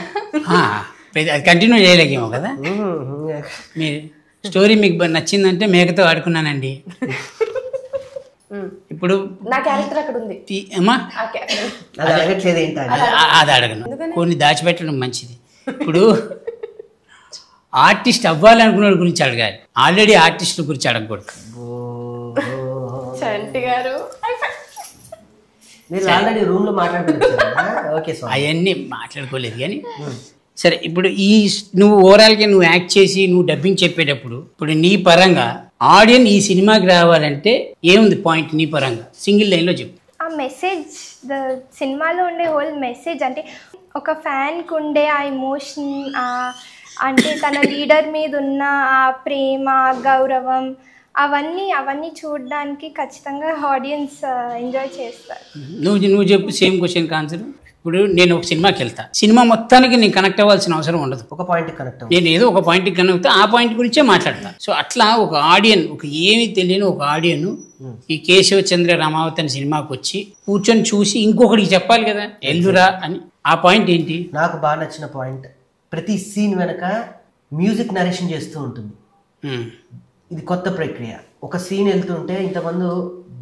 Speaker 2: అది కంటిన్యూ చేయలేకేమో కదా మీరు. స్టోరీ మీకు నచ్చిందంటే మేకతో ఆడుకున్నానండి. ఇప్పుడు
Speaker 1: నా క్యారెక్టర్ అక్కడ ఉంది.
Speaker 2: అమ్మా
Speaker 3: అది అడగట్లేదు ఏంటి
Speaker 2: అది అడగను, కొన్ని దాచిపెట్టడం మంచిది. ఇప్పుడు ఆర్టిస్ట్ అవ్వాలనుకున్న గురించి అడగాలి, ఆల్రెడీ ఆర్టిస్టుల గురించి అడగకూడదు.
Speaker 1: చంటి గారు
Speaker 3: మీరు ఆల్రెడీ రూమ్ లో మాట్లాడుతున్నారు.
Speaker 2: అవన్నీ మాట్లాడుకోలేదు కానీ సరే. ఇప్పుడు నువ్వు ఓవరాల్గా నువ్వు యాక్ట్ చేసి నువ్వు డబ్బింగ్ చెప్పేటప్పుడు ఇప్పుడు నీ పరంగా ఆడియన్స్ ఈ సినిమాకి రావాలంటే ఏముంది పాయింట్ నీ పరంగా సింగిల్ లైన్లో చెప్పు.
Speaker 4: ఆ మెసేజ్, సినిమాలో ఉండే హోల్ మెసేజ్ అంటే ఒక ఫ్యాన్కి ఉండే ఆ ఎమోషన్, అంటే తన లీడర్ మీద ఉన్న ఆ ప్రేమ, గౌరవం, అవన్నీ చూడడానికి ఖచ్చితంగా ఆడియన్స్ ఎంజాయ్ చేస్తారు.
Speaker 2: నువ్వు చెప్పు సేమ్ క్వశ్చన్ ఆన్సర్. ఇప్పుడు నేను ఒక సినిమాకి వెళ్తా, సినిమా మొత్తానికి నేను కనెక్ట్ అవ్వాల్సిన అవసరం ఉండదు.
Speaker 3: ఒక పాయింట్ కనెక్ట్
Speaker 2: నేను ఏదో ఒక పాయింట్కి కనెక్ట్ అవుతా, ఆ పాయింట్ గురించే మాట్లాడతా. సో అట్లా ఒక ఆడియన్, ఒక ఏమీ తెలియని ఒక ఆడియన్ ఈ కేశవ చంద్ర రమావతి అని సినిమాకి వచ్చి కూర్చొని చూసి ఇంకొకటికి చెప్పాలి కదా ఎల్లురా అని. ఆ పాయింట్ ఏంటి?
Speaker 3: నాకు బాగా నచ్చిన పాయింట్, ప్రతి సీన్ వెనక మ్యూజిక్ నరేషన్ చేస్తూ ఉంటుంది. ఇది కొత్త ప్రక్రియ. ఒక సీన్ వెళ్తుంటే ఇంతమంది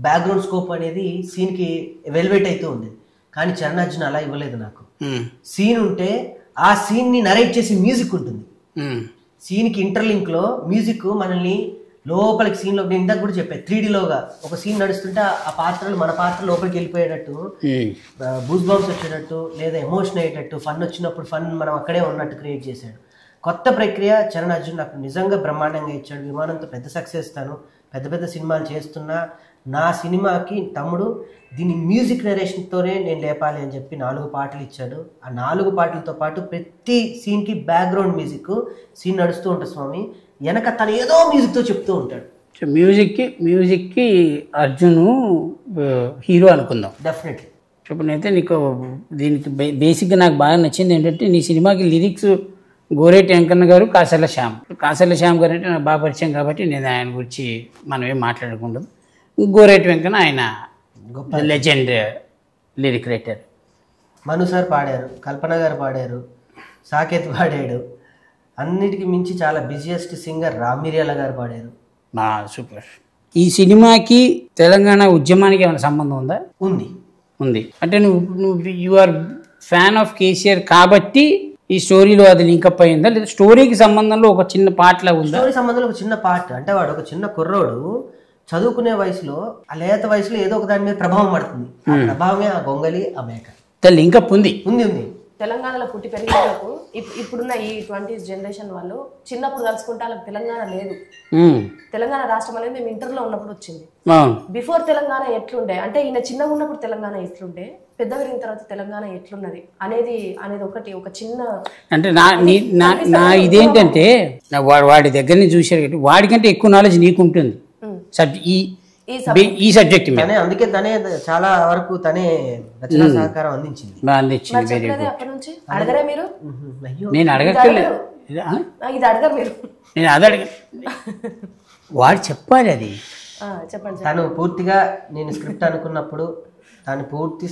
Speaker 3: బ్యాక్గ్రౌండ్ స్కోప్ అనేది సీన్కి వెల్వేట్ అవుతూ ఉంది, కానీ చరణార్జున అలా ఇవ్వలేదు. నాకు సీన్ ఉంటే ఆ సీన్ని నరేట్ చేసి మ్యూజిక్ ఉంటుంది. సీన్కి ఇంటర్లింక్లో మ్యూజిక్ మనల్ని లోపలికి సీన్లో, నేను ఇందాక కూడా చెప్పాను 3Dలోగా ఒక సీన్ నడుస్తుంటే ఆ పాత్రలు మన పాత్ర లోపలికి వెళ్ళిపోయేటట్టు, బూస్ బాంబ్స్ వచ్చేటట్టు, లేదా ఎమోషన్ అయ్యేటట్టు, ఫన్ వచ్చినప్పుడు ఫన్ మనం అక్కడే ఉన్నట్టు క్రియేట్ చేశాడు. కొత్త ప్రక్రియ. చరణ్ అర్జున్ నాకు నిజంగా బ్రహ్మాండంగా ఇచ్చాడు. విమానంతో పెద్ద సక్సెస్, తాను పెద్ద పెద్ద సినిమాలు చేస్తున్నా నా సినిమాకి తమ్ముడు దీని మ్యూజిక్ నరేషన్తోనే నేను లేపాలి అని చెప్పి 4 పాటలు ఇచ్చాడు. ఆ 4 పాటలతో పాటు ప్రతి సీన్కి బ్యాక్గ్రౌండ్ మ్యూజిక్, సీన్ నడుస్తూ ఉంటుంది స్వామి, వెనక తను ఏదో మ్యూజిక్తో చెప్తూ ఉంటాడు.
Speaker 2: మ్యూజిక్కి అర్జున్ హీరో అనుకుందాం
Speaker 3: డెఫినెట్లీ.
Speaker 2: ఇప్పుడైతే నీకు దీనికి బేసిక్గా నాకు బాగా నచ్చింది ఏంటంటే నీ సినిమాకి లిరిక్స్ గోరేటి వెంకన్న గారు, కాసర్ల శ్యామ్ గారు అంటే నాకు బాగా పరిచయం కాబట్టి నేను ఆయన గురించి మనం ఏం మాట్లాడకూడదు. గోరేటి వెంకన్న ఆయన గొప్ప లెజెండ్ లిరిక్ రైటర్.
Speaker 3: మను సార్ పాడారు, కల్పన గారు పాడారు, సాకేత్ పాడాడు, అన్నిటికీ మించి చాలా బిజియెస్ట్ సింగర్ రామిర్యాల గారు పాడారు.
Speaker 2: సూపర్. ఈ సినిమాకి తెలంగాణ ఉద్యమానికి ఏమైనా సంబంధం ఉందా? ఉంది. అంటే నువ్వు you are fan of KCR కాబట్టి ఈ స్టోరీలో అది లింకప్ అయిందా, లేదా స్టోరీకి సంబంధంలో ఒక చిన్న పాటలా ఉందా?
Speaker 3: స్టోరీ సంబంధంలో ఒక చిన్న పాట అంటే వాడు ఒక చిన్న కుర్రోడు చదువుకునే వయసులో, ఆ లేత వయసులో ఏదో ఒక దాని మీద ప్రభావం పడుతుంది. ఆ ప్రభావమే ఆ గొంగలి, ఆ మేక.
Speaker 2: లింకప్ ఉంది.
Speaker 1: తెలంగాణలో పుట్టి పెరిగినకు ఇప్పుడున్న ఈ 20s జనరేషన్ వాళ్ళు చిన్నప్పుడు కలుసుకుంటే వాళ్ళకి తెలంగాణ లేదు. తెలంగాణ రాష్ట్రం అనేది మేము ఇంటర్లో ఉన్నప్పుడు వచ్చింది. బిఫోర్ తెలంగాణ ఎట్లుండే అంటే ఈయన చిన్నగా ఉన్నప్పుడు తెలంగాణ ఎట్లుండే, పెద్ద పెరిగిన తర్వాత తెలంగాణ ఎట్లున్నది అనేది ఒక చిన్న
Speaker 2: అంటే నా ఇదేంటంటే వాడి దగ్గర నుంచి చూసారు, వాడికంటే ఎక్కువ నాలెడ్జ్ నీకుంటుంది ఈ సబ్జెక్ట్ మీద.
Speaker 3: అందుకే తనే చాలా వరకు తనే రచనా సహకారం అందించింది.
Speaker 2: Very good.
Speaker 1: నేను
Speaker 2: అడగక్కర్లేదు, నేను అది అడగ, వాడు చెప్పాలి అది.
Speaker 3: తను పూర్తిగా నేను స్క్రిప్ట్ అనుకున్నప్పుడు తను పూర్తి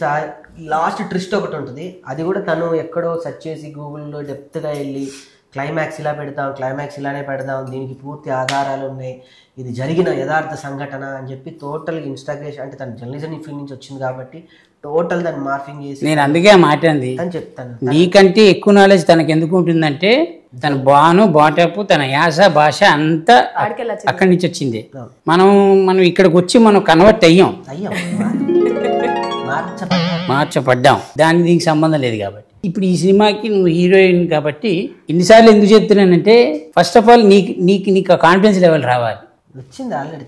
Speaker 3: లాస్ట్ ట్విస్ట్ ఒకటి ఉంటుంది, అది కూడా తను ఎక్కడో సెర్చ్ చేసి గూగుల్లో డెప్త్గా వెళ్ళి క్లైమాక్స్ ఇలా పెడతాం, క్లైమాక్స్ ఇలానే పెడదాం, దీనికి పూర్తి ఆధారాలు ఉన్నాయి, ఇది జరిగిన యథార్థ సంఘటన అని చెప్పి టోటల్ ఇన్స్టాగ్రేషన్, అంటే తను జర్నలిజం ఫీల్డ్ నుంచి వచ్చింది కాబట్టి టోటల్ దాన్ని మార్ఫింగ్ చేసి.
Speaker 2: నేను అందుకే మాట అంది
Speaker 3: అని చెప్తాను.
Speaker 2: నీకంటే ఎక్కువ నాలెడ్జ్ తనకు ఎందుకు ఉంటుందంటే తన బాటప్, తన యాస, భాష అంతా అక్కడి నుంచి వచ్చింది. మనం ఇక్కడికి వచ్చి మనం కన్వర్ట్ అయ్యాం, మార్చపడ్డాం, దానికి దీనికి సంబంధం లేదు. కాబట్టి ఇప్పుడు ఈ సినిమాకి నువ్వు హీరోయిన్ కాబట్టి ఇన్నిసార్లు ఎందుకు చెప్తున్నానంటే ఫస్ట్ ఆఫ్ ఆల్ నీకు కాన్ఫిడెన్స్ లెవెల్ రావాలి.
Speaker 3: వచ్చింది ఆల్రెడీ.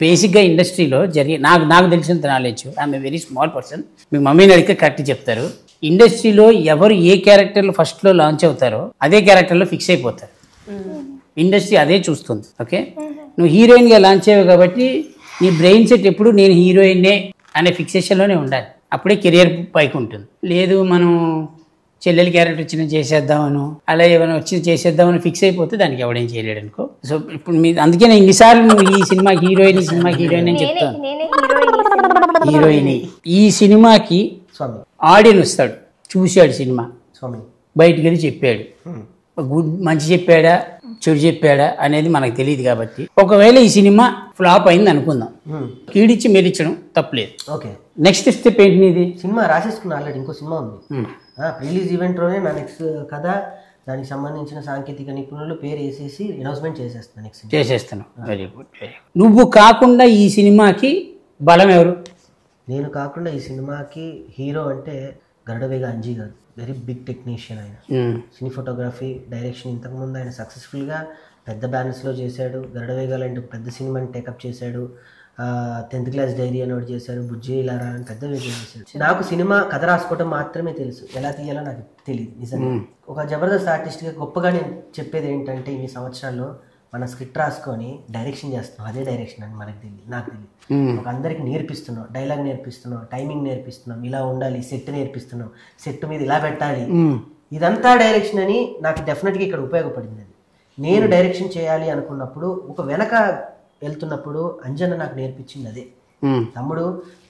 Speaker 2: బేసిక్గా ఇండస్ట్రీలో నాకు తెలిసినంత knowledge, I'm a very small person, మీ మమ్మీని అడిగితే కరెక్ట్ చెప్తారు. ఇండస్ట్రీలో ఎవరు ఏ క్యారెక్టర్లో ఫస్ట్లో లాంచ్ అవుతారో అదే క్యారెక్టర్లో ఫిక్స్ అయిపోతారు. ఇండస్ట్రీ అదే చూస్తుంది. ఓకే, నువ్వు హీరోయిన్గా లాంచ్ అయ్యావు కాబట్టి నీ బ్రెయిన్ సెట్ ఎప్పుడు నేను హీరోయిన్నే అనే ఫిక్సేషన్లోనే ఉండాలి, అప్పుడే కెరియర్ పైకి ఉంటుంది. లేదు మనం చెల్లెలి క్యారెక్టర్ వచ్చిన చేసేద్దామను, అలా ఏమైనా వచ్చి చేసేద్దామని ఫిక్స్ అయిపోతే దానికి ఎవడేం చేయలేడు అనుకో. సో ఇప్పుడు అందుకే నేను ఇన్నిసార్లు నువ్వు ఈ సినిమా హీరోయిన్, ఈ సినిమా హీరోయిన్ అని చెప్తాను. హీరోయిన్ ఈ సినిమాకి ఆడియన్ వస్తాడు, చూశాడు సినిమా, బయటికి వెళ్ళి చెప్పాడు, మంచి చెప్పాడా చెడు చెప్పాడా అనేది మనకు తెలియదు కాబట్టి ఒకవేళ ఈ సినిమా ఫ్లాప్ అయింది అనుకుందాం, కీడిచ్చి మెరిచడం తప్పలేదు.
Speaker 3: ఓకే,
Speaker 2: నెక్స్ట్ స్టెప్ ఏంటి నీది?
Speaker 3: సినిమా రాసేసుకున్నా ఆల్రెడీ, ఇంకో సినిమా ఉంది. రిలీజ్ ఈవెంట్లోనే నా నెక్స్ట్ కథ, దానికి సంబంధించిన సాంకేతిక నిపుణులు పేరు వేసేసి అనౌన్స్మెంట్ చేసేస్తాను. నెక్స్ట్
Speaker 2: చేసేస్తాను. Very good, very good. నువ్వు కాకుండా ఈ సినిమాకి బలం ఎవరు?
Speaker 3: నేను కాకుండా ఈ సినిమాకి హీరో అంటే గరుడవేగ అంజీ గారు. వెరీ బిగ్ టెక్నీషియన్ ఆయన. సినీ ఫోటోగ్రఫీ, డైరెక్షన్ ఇంతకుముందు ఆయన సక్సెస్ఫుల్గా పెద్ద బ్యానర్స్లో చేశాడు. గరుడవేగ లాంటి పెద్ద సినిమాని టేకప్ చేశాడు. 10th క్లాస్ డైరీ అని ఒకటి చేశాడు, బుజ్జి ఇలారా అని పెద్ద విజయం చేశాడు. నాకు సినిమా కథ రాసుకోవడం మాత్రమే తెలుసు, ఎలా తీయాలో నాకు తెలియదు నిజంగా. ఒక జబర్దస్త్ ఆర్టిస్ట్గా గొప్పగా నేను చెప్పేది ఏంటంటే, ఇన్ని సంవత్సరాల్లో మన స్క్రిప్ట్ రాసుకొని డైరెక్షన్ చేస్తున్నాం, అదే డైరెక్షన్ అని మనకు తెలియదు, నాకు తెలియదు. ఒక అందరికి నేర్పిస్తున్నాం, డైలాగ్ నేర్పిస్తున్నాం, టైమింగ్ నేర్పిస్తున్నాం, ఇలా ఉండాలి, సెట్ నేర్పిస్తున్నాం, సెట్ మీద ఇలా పెట్టాలి, ఇదంతా డైరెక్షన్ అని నాకు డెఫినెట్గా ఇక్కడ ఉపయోగపడింది. అది నేను డైరెక్షన్ చేయాలి అనుకున్నప్పుడు, ఒక వెనక వెళ్తున్నప్పుడు అంజన్న నాకు నేర్పించింది అదే. తమ్ముడు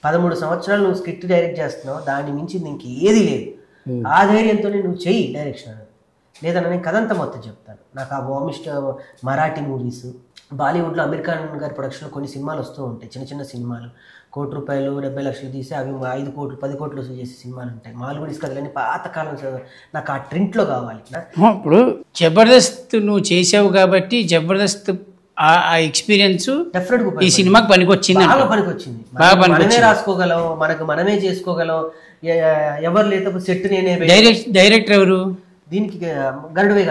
Speaker 3: 13 సంవత్సరాలు నువ్వు స్క్రిప్ట్ డైరెక్ట్ చేస్తున్నావు, దాన్ని మించి నీకు ఏది లేదు, ఆ ధైర్యంతో నువ్వు చెయ్యి డైరెక్షన్. లేదన్నా నేను కథంతా మొత్తం చెప్తాను. నాకు ఆ వామిస్ట్ మరాఠీ మూవీస్, బాలీవుడ్లో అమీర్ ఖాన్ గారి ప్రొడక్షన్లో కొన్ని సినిమాలు వస్తూ ఉంటాయి, చిన్న చిన్న సినిమాలు, ₹1 70 లక్షలు తీసి అవి 5 కోట్లు 10 కోట్లు వసూలు చేసే సినిమాలు ఉంటాయి. మాల్గుడీస్ కథలని పాతకాలం, నాకు ఆ ట్రింట్లో కావాలి.
Speaker 2: ఇప్పుడు జబర్దస్త్ నువ్వు చేసావు కాబట్టి జబర్దస్త్ ఆ ఎక్స్పీరియన్స్ ఈ సినిమాకి పనికొచ్చింది,
Speaker 3: బాగా పనికొచ్చింది. మనమే రాసుకోగలం, మనకు మనమే చేసుకోగలం, ఎవరు లేకపోతే సెట్ నేనే.
Speaker 2: డైరెక్టర్ ఎవరు
Speaker 3: దీనికి? గరుడవేగ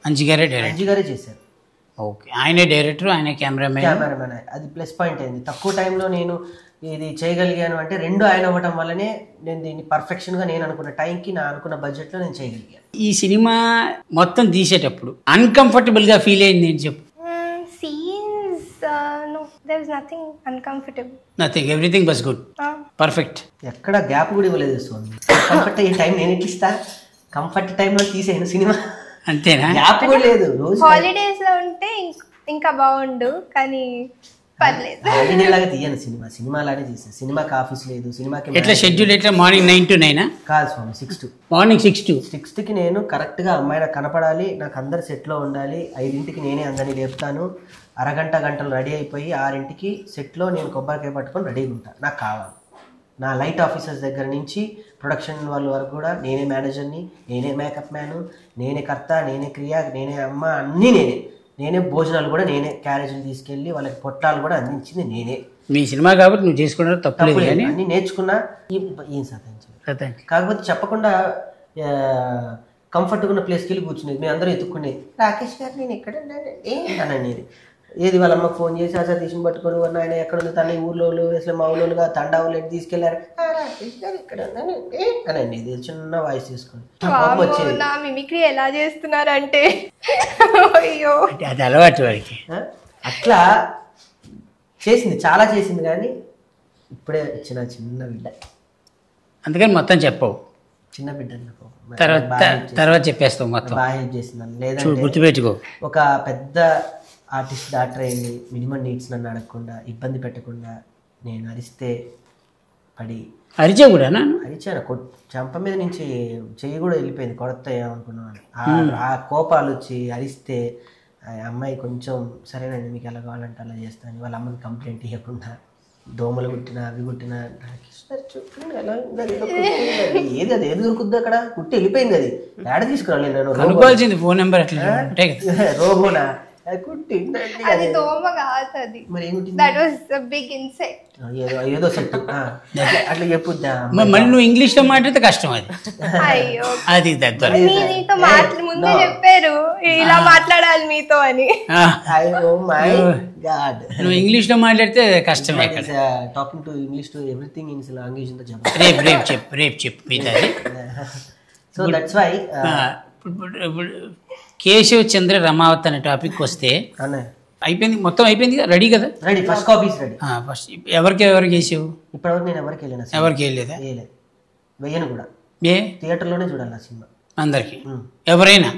Speaker 3: అంజీ గారే చేశారు.
Speaker 2: ఓకే, ఆయనే డైరెక్టర్, ఆయన కెమెరామెన్.
Speaker 3: అది ప్లస్ పాయింట్ అయింది. తక్కువ టైంలో నేను ఇది చేయగలిగాను అంటే 2 ఆయన అవ్వటం వల్లనే నేను దీన్ని పర్ఫెక్షన్గా నేను అనుకున్న టైంకి, నా అనుకున్న బడ్జెట్లో నేను చేయగలిగాను.
Speaker 2: ఈ సినిమా మొత్తం తీసేటప్పుడు అన్కంఫర్టబుల్గా ఫీల్ అయింది నేను చెప్పు.
Speaker 4: No, there was nothing uncomfortable.
Speaker 2: Nothing, everything was good. Perfect.
Speaker 3: ఎక్కడ గ్యాప్ కూడా ఇవ్వలేదు స్వామి. కంఫర్ట్ అయ్యే టైం నేను ఇస్తా, కంఫర్ట్ టైంలో తీసేను సినిమా,
Speaker 2: అంతేనా?
Speaker 3: గ్యాప్ కూడా లేదు. రోజు
Speaker 4: హాలిడేస్ లో ఉంటే ఇంకా బాగుండు, కానీ పర్లేదు.
Speaker 3: హాలిడే లాగా తీయను సినిమా లానే తీసాను. సినిమాకి ఆఫీస్ లేదు, సినిమాకి
Speaker 2: ఎట్లా షెడ్యూల్ ఎట్లా? మార్నింగ్ 9 to 9
Speaker 3: కాదు స్వామి, 6 to
Speaker 2: మార్నింగ్ 6 to
Speaker 3: 6కి నేను కరెక్ట్గా అమ్మాయి నాకు కనపడాలి, నాకు అందరు సెట్లో ఉండాలి. 5ంటికి నేనే అందరినీ లేపుతాను, గంటలు రెడీ అయిపోయి 6ంటికి సెట్లో నేను కొబ్బరికాయ పట్టుకొని రెడీగా ఉంటాను. నాకు కావాలి. నా లైట్ ఆఫీసర్స్ దగ్గర నుంచి ప్రొడక్షన్ వాళ్ళ వరకు కూడా నేనే మేనేజర్ని, నేనే మేకప్ మ్యాను, నేనే కర్త, నేనే క్రియ, నేనే అమ్మ, అన్నీ నేనే భోజనాలు కూడా నేనే, క్యారేజీలు తీసుకెళ్ళి వాళ్ళకి పొట్లాలు కూడా అందించింది నేనే.
Speaker 2: మీ సినిమా కాబట్టి నువ్వు చేసుకున్నా తప్పలేదు,
Speaker 3: అన్నీ నేర్చుకున్నా. ఏం సాధించలేదు. కాకపోతే చెప్పకుండా కంఫర్ట్గా ఉన్న ప్లేస్కి వెళ్ళి కూర్చునేది. మేము అందరూ ఎత్తుక్కునేది, రాకేష్ గారు నేను ఎక్కడ అని అనేది. ఏది వాళ్ళ అమ్మకు ఫోన్ చేసి అసలు తీసి పట్టుకొని ఉన్న ఆయన ఎక్కడ ఉంది, తన ఊర్లో అసలు మా ఊళ్ళోగా తండావులు ఎట్టి తీసుకెళ్లారు, రాకేష్ గారు ఇక్కడ అని అనేది చిన్న వాయిస్ తీసుకొని వచ్చేది.
Speaker 4: నా మిమిక్రీ ఎలా చేస్తున్నారంటే అయ్యో,
Speaker 2: అది అలవాటు వాడికి.
Speaker 3: అట్లా చేసింది, చాలా చేసింది. కానీ ఇప్పుడే చిన్న బిడ్డ,
Speaker 2: అందుకని మొత్తం చెప్పవు,
Speaker 3: చిన్న బిడ్డ
Speaker 2: తర్వాత చెప్పేస్తావు మొత్తం.
Speaker 3: బాగా హెల్ప్ చేసిందని. లేదంటే
Speaker 2: గుర్తుపెట్టుకో,
Speaker 3: ఒక పెద్ద ఆర్టిస్ట్ డాక్టర్ అయింది, మినిమం నీడ్స్ నన్ను అడగకుండా, ఇబ్బంది పెట్టకుండా, నేను అరిస్తే పడి
Speaker 2: అరిచా కూడా
Speaker 3: అరిచాను. చెంప మీద నుంచి చెయ్యి కూడా వెళ్ళిపోయింది, కొడతాయేమనుకున్నాను. ఆ కోపాలు వచ్చి అరిస్తే అమ్మాయి కొంచెం సరేనండి మీకు ఎలా కావాలంటే అలా చేస్తాను, వాళ్ళ అమ్మని కంప్లైంట్ ఇవ్వకుండా, దోమలు కుట్టినా అవి కుట్టినా ఏది అది ఏది దొరుకుద్ది అక్కడ, కుట్టి వెళ్ళిపోయింది. అది ఏడ తీసుకురాలి నేను,
Speaker 2: అనుకోవాల్సింది ఫోన్ నెంబర్ అట్లా
Speaker 3: రోబోనా
Speaker 4: అది దోమ కాదు, అది that was a big insect.
Speaker 3: ఏదో సెట్ అట్లా చెప్పుద్దా.
Speaker 2: మళ్ళీ నువ్వు ఇంగ్లీష్ లో మాట్లాడితే కష్టం. అది
Speaker 4: అయ్యో,
Speaker 2: అది
Speaker 4: మీతో ముందే చెప్పారు ఇలా మాట్లాడాలి మీతో అని.
Speaker 2: నువ్వు ఇంగ్లీష్ లో మాట్లాడితే కష్టమే.
Speaker 3: Talking to English to everything in language in the job.
Speaker 2: రేపు చెప్పు మీది.
Speaker 3: సో దట్స్ వై
Speaker 2: కేశవ్ చంద్ర రమావత్ అనే టాపిక్ వస్తే అయిపోయింది, మొత్తం అయిపోయింది, రెడీ కదా?
Speaker 3: Ready, first copies ready.
Speaker 2: First ఎవరికి చేసావు?
Speaker 3: ఇప్పటివరకు నేను ఎవరికి వెళ్ళిన,
Speaker 2: ఎవరికి వెళ్ళలేదా?
Speaker 3: వెయ్యను కూడా. థియేటర్లోనే చూడాలి ఆ సినిమా అందరికి, ఎవరైనా.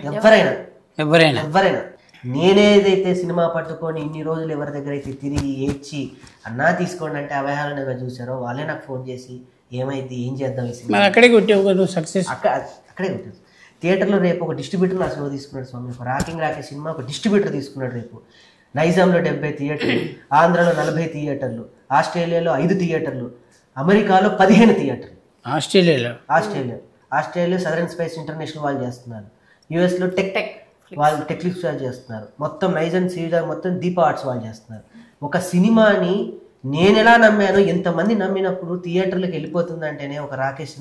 Speaker 3: నేనేదైతే సినిమా పట్టుకొని ఇన్ని రోజులు ఎవరి దగ్గర అయితే తిరిగి ఏడ్చి అన్నా తీసుకోండి అంటే అవహేళనగా చూసారో వాళ్ళే నాకు ఫోన్ చేసి ఏమైంది, ఏం చేద్దాం ఈ సినిమా,
Speaker 2: అక్కడే కొట్టావు సక్సెస్,
Speaker 3: అక్కడే కొట్టాను. థియేటర్లో రేపు ఒక డిస్ట్రిబ్యూటర్ నా సినిమా తీసుకున్నాడు స్వామి. ఒక రాకింగ్ రాకేష్ సినిమా ఒక డిస్ట్రిబ్యూటర్ తీసుకున్నాడు రేపు. నైజాంలో 70 థియేటర్లు, ఆంధ్రాలో 40 థియేటర్లు, ఆస్ట్రేలియాలో 5 థియేటర్లు, అమెరికాలో 15 థియేటర్లు. ఆస్ట్రేలియా సదరన్ స్పేస్ ఇంటర్నేషనల్ వాళ్ళు చేస్తున్నారు. యూఎస్లో టెక్ వాళ్ళు టెక్లిక్స్ వాళ్ళు చేస్తున్నారు. మొత్తం నైజాం సీజా మొత్తం దీప ఆర్ట్స్ వాళ్ళు చేస్తున్నారు. ఒక సినిమాని నేను ఎలా నమ్మానో ఎంతమంది నమ్మినప్పుడు థియేటర్లకు వెళ్ళిపోతుందంటేనే ఒక రాకేష్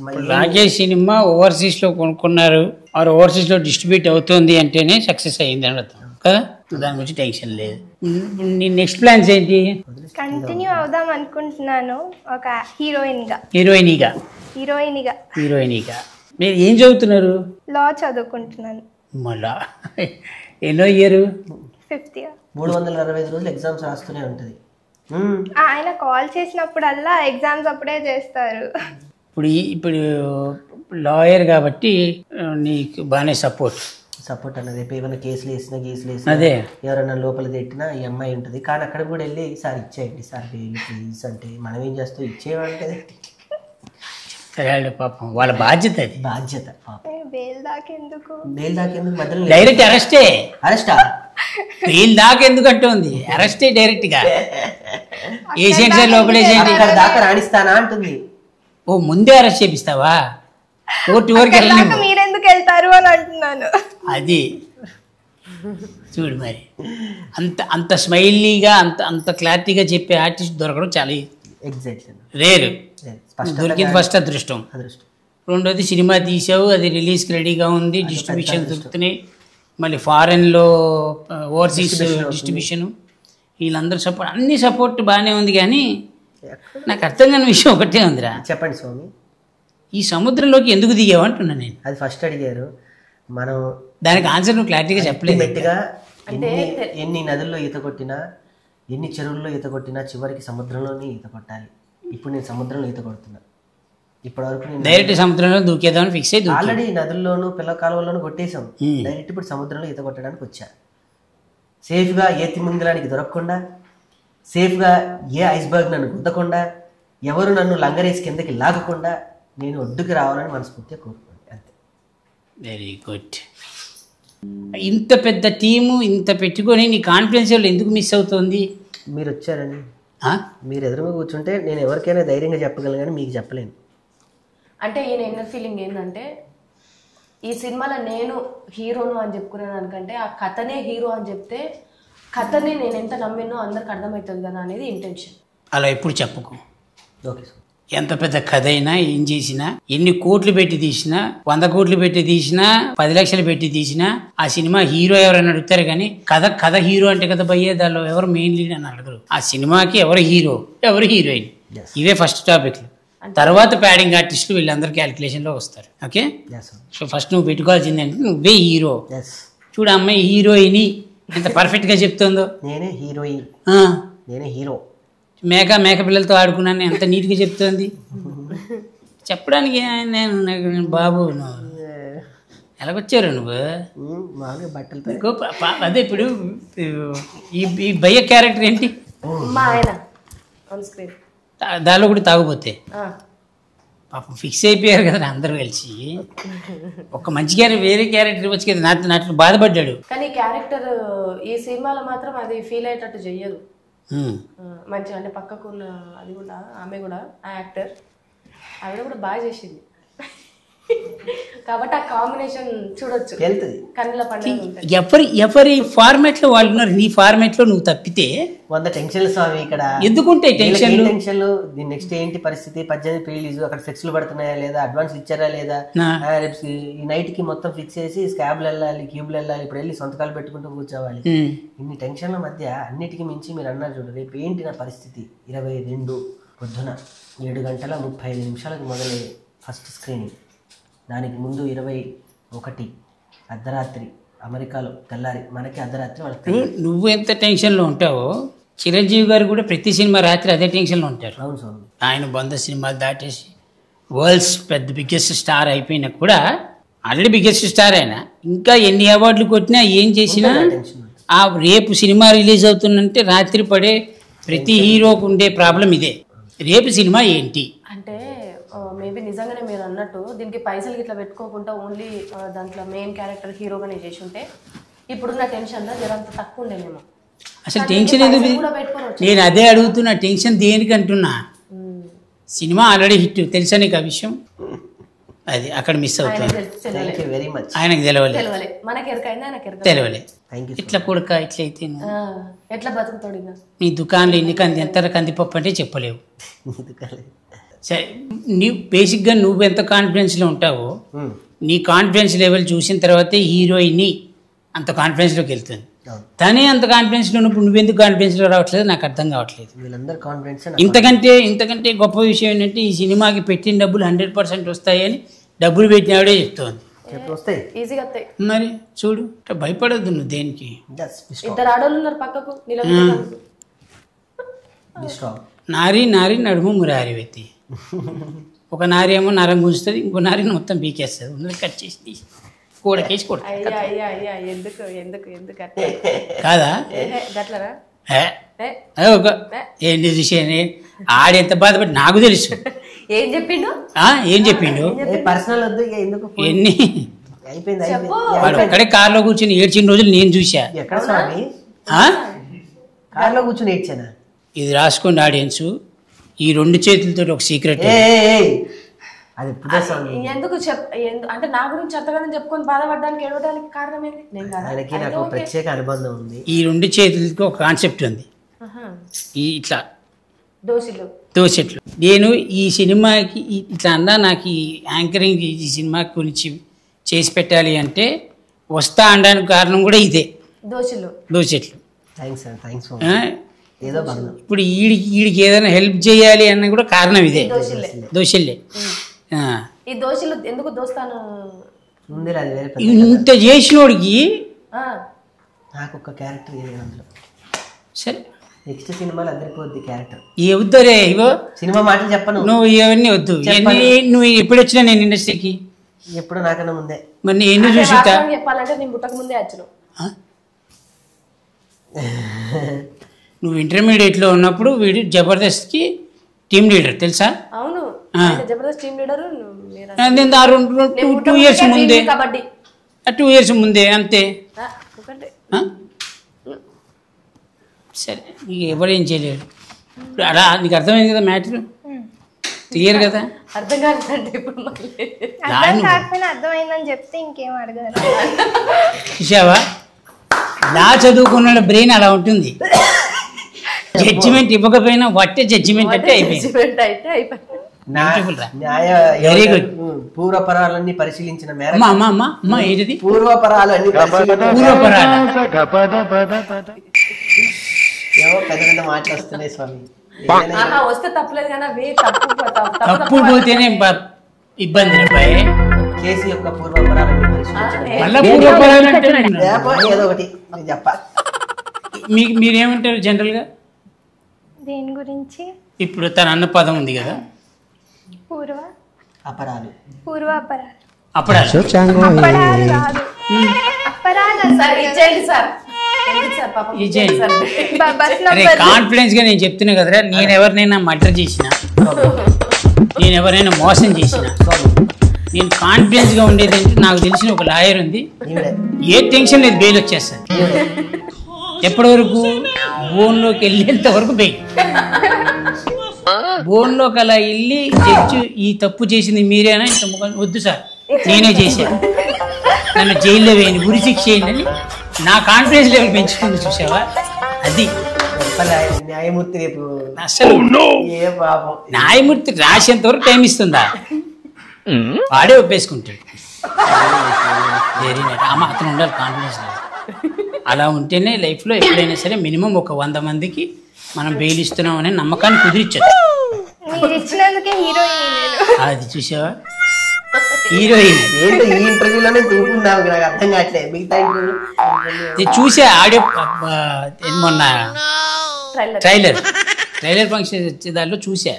Speaker 3: సినిమా
Speaker 2: ఓవర్సీస్ లో కొనుక్కున్నారు, ఓవర్సీస్ లో డిస్ట్రిబ్యూట్ అవుతుంది అంటేనే సక్సెస్ అయ్యింది అని అర్థం కదా. దాని గురించి టెన్షన్ లేదు. నీ నెక్స్ట్ ప్లాన్స్ ఏంటి?
Speaker 4: కంటిన్యూ అవుదాం అనుకుంటున్నాను ఒక హీరోయిన్గా.
Speaker 2: మీరు ఏం చదువుతున్నారు?
Speaker 4: లా చదువుకుంటున్నాను.
Speaker 2: మళ్ళా ఎన్నో ఇయర్?
Speaker 4: 5th year.
Speaker 3: 365 రోజులు ఎగ్జామ్స్ రాస్తూనే ఉంటుంది.
Speaker 4: ఆయన కాల్ చేసినప్పుడల్లా ఎగ్జామ్స్ అప్పుడే చేస్తారు.
Speaker 2: ఇప్పుడు లాయర్ కాబట్టి నీకు బాగానే సపోర్ట్
Speaker 3: అన్నది. ఏమైనా కేసులు వేసినా
Speaker 2: అదే
Speaker 3: ఎవరైనా లోపల తిట్టినా ఈ అమ్మాయి ఉంటుంది. కానీ అక్కడ కూడా వెళ్ళి సార్ ఇచ్చేయండి సార్ ప్లీజ్ అంటే మనం ఏం చేస్తాం, ఇచ్చేయమంటే
Speaker 2: పాపం వాళ్ళ బాధ్యత. అది
Speaker 3: బాధ్యత.
Speaker 4: బెయిల్ దాకెందుకు
Speaker 3: మధ్యలో
Speaker 2: డైరెక్ట్ అరెస్టా బెయిల్ దాకెందుకు అంటుంది. అరెస్టే డైరెక్ట్ గా ఏషియన్ సార్ లోపలేసేయండి
Speaker 3: దాకా రాణిస్తానా అంటుంది.
Speaker 2: ఓ ముందే అరెస్ట్ చేపిస్తావా? కోర్టు వరకు
Speaker 4: మీరెందుకు వెళ్తారు అని అంటున్నాను.
Speaker 2: అది చూడు మరి అంత స్మైలీగా అంత క్లారిటీగా చెప్పే ఆర్టిస్ట్ దొరకడం చాలా రేరు. దొరికింది ఫస్ట్ అదృష్టం. రెండోది సినిమా తీసావు, అది రిలీజ్కి రెడీగా ఉంది, డిస్ట్రిబ్యూషన్ దొరుకుతున్నాయి, మళ్ళీ ఫారెన్లో ఓవర్సీస్ డిస్ట్రిబ్యూషన్, వీళ్ళందరూ సపోర్ట్, అన్ని సపోర్ట్ బాగానే ఉంది. కానీ నాకు అర్థం కాని విషయం ఒకటే ఉందిరా.
Speaker 3: చెప్పండి స్వామి.
Speaker 2: ఈ సముద్రంలోకి ఎందుకు దిగావు అంటున్నా నేను.
Speaker 3: అది ఫస్ట్ అడిగారు మనం,
Speaker 2: దానికి ఆన్సర్ నువ్వు క్లారిటీగా చెప్పలేదు.
Speaker 3: ఎన్ని నదుల్లో ఈత కొట్టినా, ఎన్ని చెరువుల్లో ఈత కొట్టినా చివరికి సముద్రంలోనే ఈత కొట్టాలి. ఇప్పుడు నేను సముద్రంలో ఈత కొడుతున్నా. ఇప్పటి వరకు నేను
Speaker 2: డైరెక్ట్ సముద్రంలో దూకేదామని ఫిక్స్ అయ్యి
Speaker 3: ఆల్రెడీ నదుల్లోనూ పిల్ల కాలువల్లోనూ కొట్టేశాం. డైరెక్ట్ ఇప్పుడు సముద్రంలో ఈత కొట్టడానికి వచ్చా. సేఫ్గా ఏ తిమింగలానికి దొరకకుండా, సేఫ్గా ఏ ఐస్బర్గ్ నన్ను గుద్దకుండా, ఎవరు నన్ను లంగరేసి కిందకి లాగకుండా నేను ఒడ్డుకి రావాలని మనస్ఫూర్తిగా కోరుకోండి. అంతే.
Speaker 2: Very good. ఇంత పెద్ద టీము ఇంత పెట్టుకొని నీ కాన్ఫిడెన్స్ ఎందుకు మిస్ అవుతుంది?
Speaker 3: మీరు వచ్చారని. మీరు ఎదురుగా కూర్చుంటే నేను ఎవరికైనా ధైర్యంగా చెప్పగలను, కానీ మీకు చెప్పలేను.
Speaker 1: అంటే ఈయన ఇన్నర్ ఫీలింగ్ ఏంటంటే, ఈ సినిమాలో నేను హీరోను అని చెప్పుకునే దానికంటే ఆ కథనే హీరో అని చెప్తే కథని నేను ఎంత నమ్మినో అందరికి అర్థమవుతుంది కదా అనేది ఇంటెన్షన్.
Speaker 2: అలా ఎప్పుడు చెప్పుకో.
Speaker 3: Okay sir.
Speaker 2: ఎంత పెద్ద కథ అయినా, ఏం చేసినా, ఎన్ని కోట్లు పెట్టి తీసినా, 100 కోట్లు పెట్టి తీసినా, 10 లక్షలు పెట్టి తీసినా, ఆ సినిమా హీరో ఎవరైనా అడుగుతారు. కానీ కథ హీరో అంటే కదా భయ్యే, దానిలో ఎవరు మెయిన్ లీడ్ అని అడగరు. ఆ సినిమాకి ఎవరు హీరో, ఎవరు హీరోయిన్, ఇవే ఫస్ట్ టాపిక్లు. తర్వాత ప్యాడింగ్ ఆర్టిస్టులు వీళ్ళందరూ క్యాలిక్యులేషన్లో వస్తారు. ఓకే. సో ఫస్ట్ నువ్వు పెట్టుకోవాల్సింది అంటే నువ్వే హీరో. చూడు అమ్మాయి హీరోయిన్ ఎంత పర్ఫెక్ట్గా చెప్తుందో.
Speaker 3: నేనే హీరోయిన్, నేనే హీరో.
Speaker 2: మేక పిల్లలతో ఆడుకున్నాను ఎంత నీట్గా చెప్తుంది. చెప్పడానికి నేను బాబు ఎలాగొచ్చారు నువ్వు?
Speaker 3: బట్టలతో.
Speaker 2: అదే ఇప్పుడు ఈ భయ్య క్యారెక్టర్ ఏంటి?
Speaker 1: మా ఆయన ఆన్ స్క్రీన్
Speaker 2: దానిలో కూడా తాగుపోతే పాపం ఫిక్స్ అయిపోయారు కదా అందరూ కలిసి. ఒక మంచి క్యారెక్టర్ వేరే క్యారెక్టర్ వచ్చి కదా నాట్లు బాధపడ్డాడు.
Speaker 1: కానీ క్యారెక్టర్ ఈ సినిమాలో మాత్రం అది ఫీల్ అయ్యేటట్టు చెయ్యదు. మంచి అంటే పక్కకు అది కూడా ఆమె కూడా ఆ యాక్టర్ ఆవిడ కూడా బాగా చేసింది కాబట్టి ఆ కాంబినేషన్ చూడొచ్చు. కన్నుల పండుగ.
Speaker 2: ఎవరి ఫార్మాట్ లో వాళ్ళు ఉన్నారు. నీ ఫార్మాట్ లో నువ్వు తప్పితే
Speaker 3: 100 టెన్షన్లు స్వామి. ఇక్కడ
Speaker 2: ఎందుకుంటాయి టెన్షన్లు?
Speaker 3: నెక్స్ట్ ఏంటి పరిస్థితి, 18 ప్రీలీజ్, అక్కడ ఫ్లెక్స్లు పడుతున్నాయా లేదా, అడ్వాన్స్ ఇచ్చారా లేదా, రేపు ఈ నైట్ కి మొత్తం ఫిక్స్ చేసి స్కాబ్లు వెళ్ళాలి, క్యూబ్లు వెళ్ళాలి, ఇప్పుడు వెళ్ళి సొంతకాలు పెట్టుకుంటూ కూర్చోవాలి. ఇన్ని టెన్షన్ల మధ్య అన్నిటికీ మించి మీరు అన్నారు చూడు, రేపు ఏంటి నా పరిస్థితి. 22 పొద్దున 7:35 మొదలయ్యే ఫస్ట్ స్క్రీనింగ్. దానికి ముందు 21 అర్ధరాత్రి అమెరికాలో తెల్లారి, మనకి అర్ధరాత్రి వాళ్ళకి.
Speaker 2: నువ్వు ఎంత టెన్షన్లో ఉంటావో చిరంజీవి గారు కూడా ప్రతి సినిమా రాత్రి అదే టెన్షన్లో ఉంటారు.
Speaker 3: అవును స్వామి.
Speaker 2: ఆయన 100 సినిమాలు దాటేసి వరల్డ్స్ పెద్ద బిగ్గెస్ట్ స్టార్ అయిపోయినా కూడా, ఆల్రెడీ బిగ్గెస్ట్ స్టార్ అయినా ఇంకా ఎన్ని అవార్డులు కొట్టినా ఏం చేసినా ఆ రేపు సినిమా రిలీజ్ అవుతుందంటే రాత్రి పడే ప్రతి హీరోకు ఉండే ప్రాబ్లం ఇదే. రేపు సినిమా ఏంటి
Speaker 1: అంటే మేబీ మేబీ నిజంగానే మీరు అన్నట్టు దీనికి పైసలు ఇట్లా పెట్టుకోకుండా ఓన్లీ దాంట్లో మెయిన్ క్యారెక్టర్ హీరోగానే చేసి ఉంటే ఇప్పుడున్న టెన్షన్లో జరంత తక్కువ ఉండేమేమో.
Speaker 2: అసలు టెన్షన్ ఎందుకు? నేను అదే అడుగుతున్నా, టెన్షన్ దేనికి అంటున్నా. సినిమా ఆల్రెడీ హిట్, తెలుసా నీకు ఆ విషయం? అది అక్కడ మిస్ అవుతుంది. ఆయనకు తెలవలే, తెలవలే. ఇట్లా కొడుక ఇట్లయితే
Speaker 1: ఎట్లా బతుకుతాడు?
Speaker 2: నీ దుకాణంలో ఎన్ని ఎంత కందిపప్పు అంటే చెప్పలేవు. సరే, నీ బేసిక్గా నువ్వు ఎంత కాన్ఫిడెన్స్లో ఉంటావో నీ కాన్ఫిడెన్స్ లెవెల్ చూసిన తర్వాతే హీరోయిన్ని అంత కాన్ఫిడెన్స్లోకి వెళ్తుంది. తనే అంత కాన్ఫిడెన్స్లో ఉన్నప్పుడు నువ్వెందుకు కాన్ఫిడెన్స్లో రావట్లేదు నాకు అర్థం కావట్లేదు. ఇంతకంటే గొప్ప విషయం ఏంటంటే ఈ సినిమాకి పెట్టిన డబ్బులు 100% వస్తాయని డబ్బులు పెట్టినవాడే చెప్తోంది. మరి చూడు, భయపడద్దు నువ్వు దేనికి.
Speaker 1: ఇద్దరు ఆడోళ్ళు ఉన్నారు పక్కకు,
Speaker 2: నారి నారి నడుము మురారి వ్యక్తి. ఒక నారి ఏమో నరం గుంజుతుంది, ఇంకో నారిని మొత్తం పీకేస్తుంది, ఉన్నది కట్ చేసి కూడకేసి కొడుతుంది. కాదా? ఏంటి విషయం? ఆడెంత బాధపడి నాకు తెలుసు. ఏం చెప్పిండు? ఎన్ని వాడు ఒక్కడే కార్లో కూర్చొని ఏడ్చిన రోజులు నేను చూసా.
Speaker 3: కార్లో కూర్చొని ఏడ్చానా?
Speaker 2: ఇది రాసుకోండి ఆడియన్స్, ఈ 2 చేతులతో ఒక సీక్రెట్.
Speaker 1: ఎందుకు అంటే నా గురించి అంతగానో చెప్పుకొని బాధపడడానికి ఏడవడానికి కారణం ఏంది?
Speaker 3: నాకు ప్రత్యేక అనుబంధం ఉంది.
Speaker 2: ఈ 2 చేతులకి ఒక కాన్సెప్ట్ ఉంది, ఇట్లా దోశెట్లు. నేను ఈ సినిమాకి ఇట్లా అన్నా, నాకు ఈ యాంకరింగ్ ఈ సినిమా గురించి చేసి పెట్టాలి అంటే వస్తా అనడానికి కారణం కూడా ఇదే, దోశెట్లు. ఇప్పుడు వీడికి ఏదైనా హెల్ప్ చేయాలి అన్న కూడా కారణం ఇదే, దోశలే.
Speaker 1: ఈ దోశలు ఎందుకు దోస్తాను
Speaker 2: ఇంత చేసినోడికి
Speaker 3: నాకు ఒక క్యారెక్టర్
Speaker 2: సరే
Speaker 3: నెక్స్ట్ సినిమాలో అందరిపోద్ది క్యారెక్టర్.
Speaker 2: వద్దురే ఇవో
Speaker 3: సినిమా మాటలు చెప్పను,
Speaker 2: నువ్వు ఇవన్నీ వద్దు. నువ్వు ఎప్పుడు వచ్చినా నేను ఇండస్ట్రీకి
Speaker 3: ఎప్పుడు నాకన్నా ముందే.
Speaker 2: మరి నేను ఎందుకు చూసి
Speaker 1: చెప్పాలంటే నేను పుట్టక ముందే వచ్చాను.
Speaker 2: నువ్వు ఇంటర్మీడియట్లో ఉన్నప్పుడు వీడు జబర్దస్త్కి టీమ్ లీడర్ తెలుసా?
Speaker 1: అవును, జబర్దస్త్ టీమ్ లీడర్.
Speaker 2: 2 years ముందే, 2 years ముందే అంతే. సరే, నీకు ఎవరేం చేయలేడు. అలా నీకు అర్థమైంది కదా మ్యాటర్, క్లియర్ కదా?
Speaker 1: అర్థం కాలేదంటే ఇప్పుడు
Speaker 4: అర్థమైందని చెప్తే ఇంకేం అడగదు.
Speaker 2: చూసావా, లా చదువుకున్న బ్రెయిన్ అలా ఉంటుంది. జడ్జిమెంట్ ఇవ్వకపోయినా వట్టే జడ్జిమెంట్ అంటే అయిపోయింది. Very good.
Speaker 3: పూర్వపరాలన్నీ పరిశీలించిన మేరకు
Speaker 2: ఏంటిది
Speaker 3: పూర్వపరాలన్నీ ఏమో పెద్ద పెద్ద మాటలు వస్తున్నాయి స్వామి.
Speaker 1: వస్తే తప్పలేదు కానీ
Speaker 2: తప్పు పోతేనే ఇబ్బంది.
Speaker 3: కేసు యొక్క పూర్వపరాలన్నీ పరిశీలించిన ఏదో ఒకటి చెప్ప.
Speaker 2: మీరేమంటారు జనరల్ గా
Speaker 4: దేని గురించి?
Speaker 2: ఇప్పుడు తన అన్న పదం ఉంది కదా,
Speaker 3: అపరాలు.
Speaker 2: కాన్ఫిడెన్స్ గా నేను చెప్తున్నా కదరా, నేను ఎవరినైనా మర్డర్ చేసినా, నేను ఎవరైనా మోసం చేసినా, నేను కాన్ఫిడెన్స్ గా ఉండేది అంటే నాకు తెలిసిన ఒక లాయర్ ఉంది, ఏ టెన్షన్ లేదు, బెయిల్ వచ్చేస్తాను. ఎప్పటి వరకు? బోన్లోకి వెళ్ళేంత వరకు బెయిల్. బోన్లోకి అలా వెళ్ళి జడ్జి ఈ తప్పు చేసింది మీరేనా, ఇంత వద్దు సార్ నేనే చేశాను, నన్ను జైల్లో వేయండి, ఉరి శిక్ష చేయండి అని నా కాన్ఫిడెన్స్ లెవెల్ పెంచుకుంది. చూసావా, అది
Speaker 3: న్యాయమూర్తి రేపు
Speaker 2: అసలు న్యాయమూర్తి రాసేంత వరకు టైం ఇస్తుందా? వాడే ఒప్పేసుకుంటాడు. Very night. అతను ఉండాలి కాన్ఫిడెన్స్ లెవెల్. అలా ఉంటేనే లైఫ్లో ఎప్పుడైనా సరే మినిమం ఒక 100 మందికి మనం బెయిల్ ఇస్తున్నాం అనే నమ్మకాన్ని కుదిరించచ్చు. అది చూసావా, హీరోయిన్ చూసా ఆడియో మొన్న ట్రైలర్ ఫంక్షన్ వచ్చే దాంట్లో చూసా.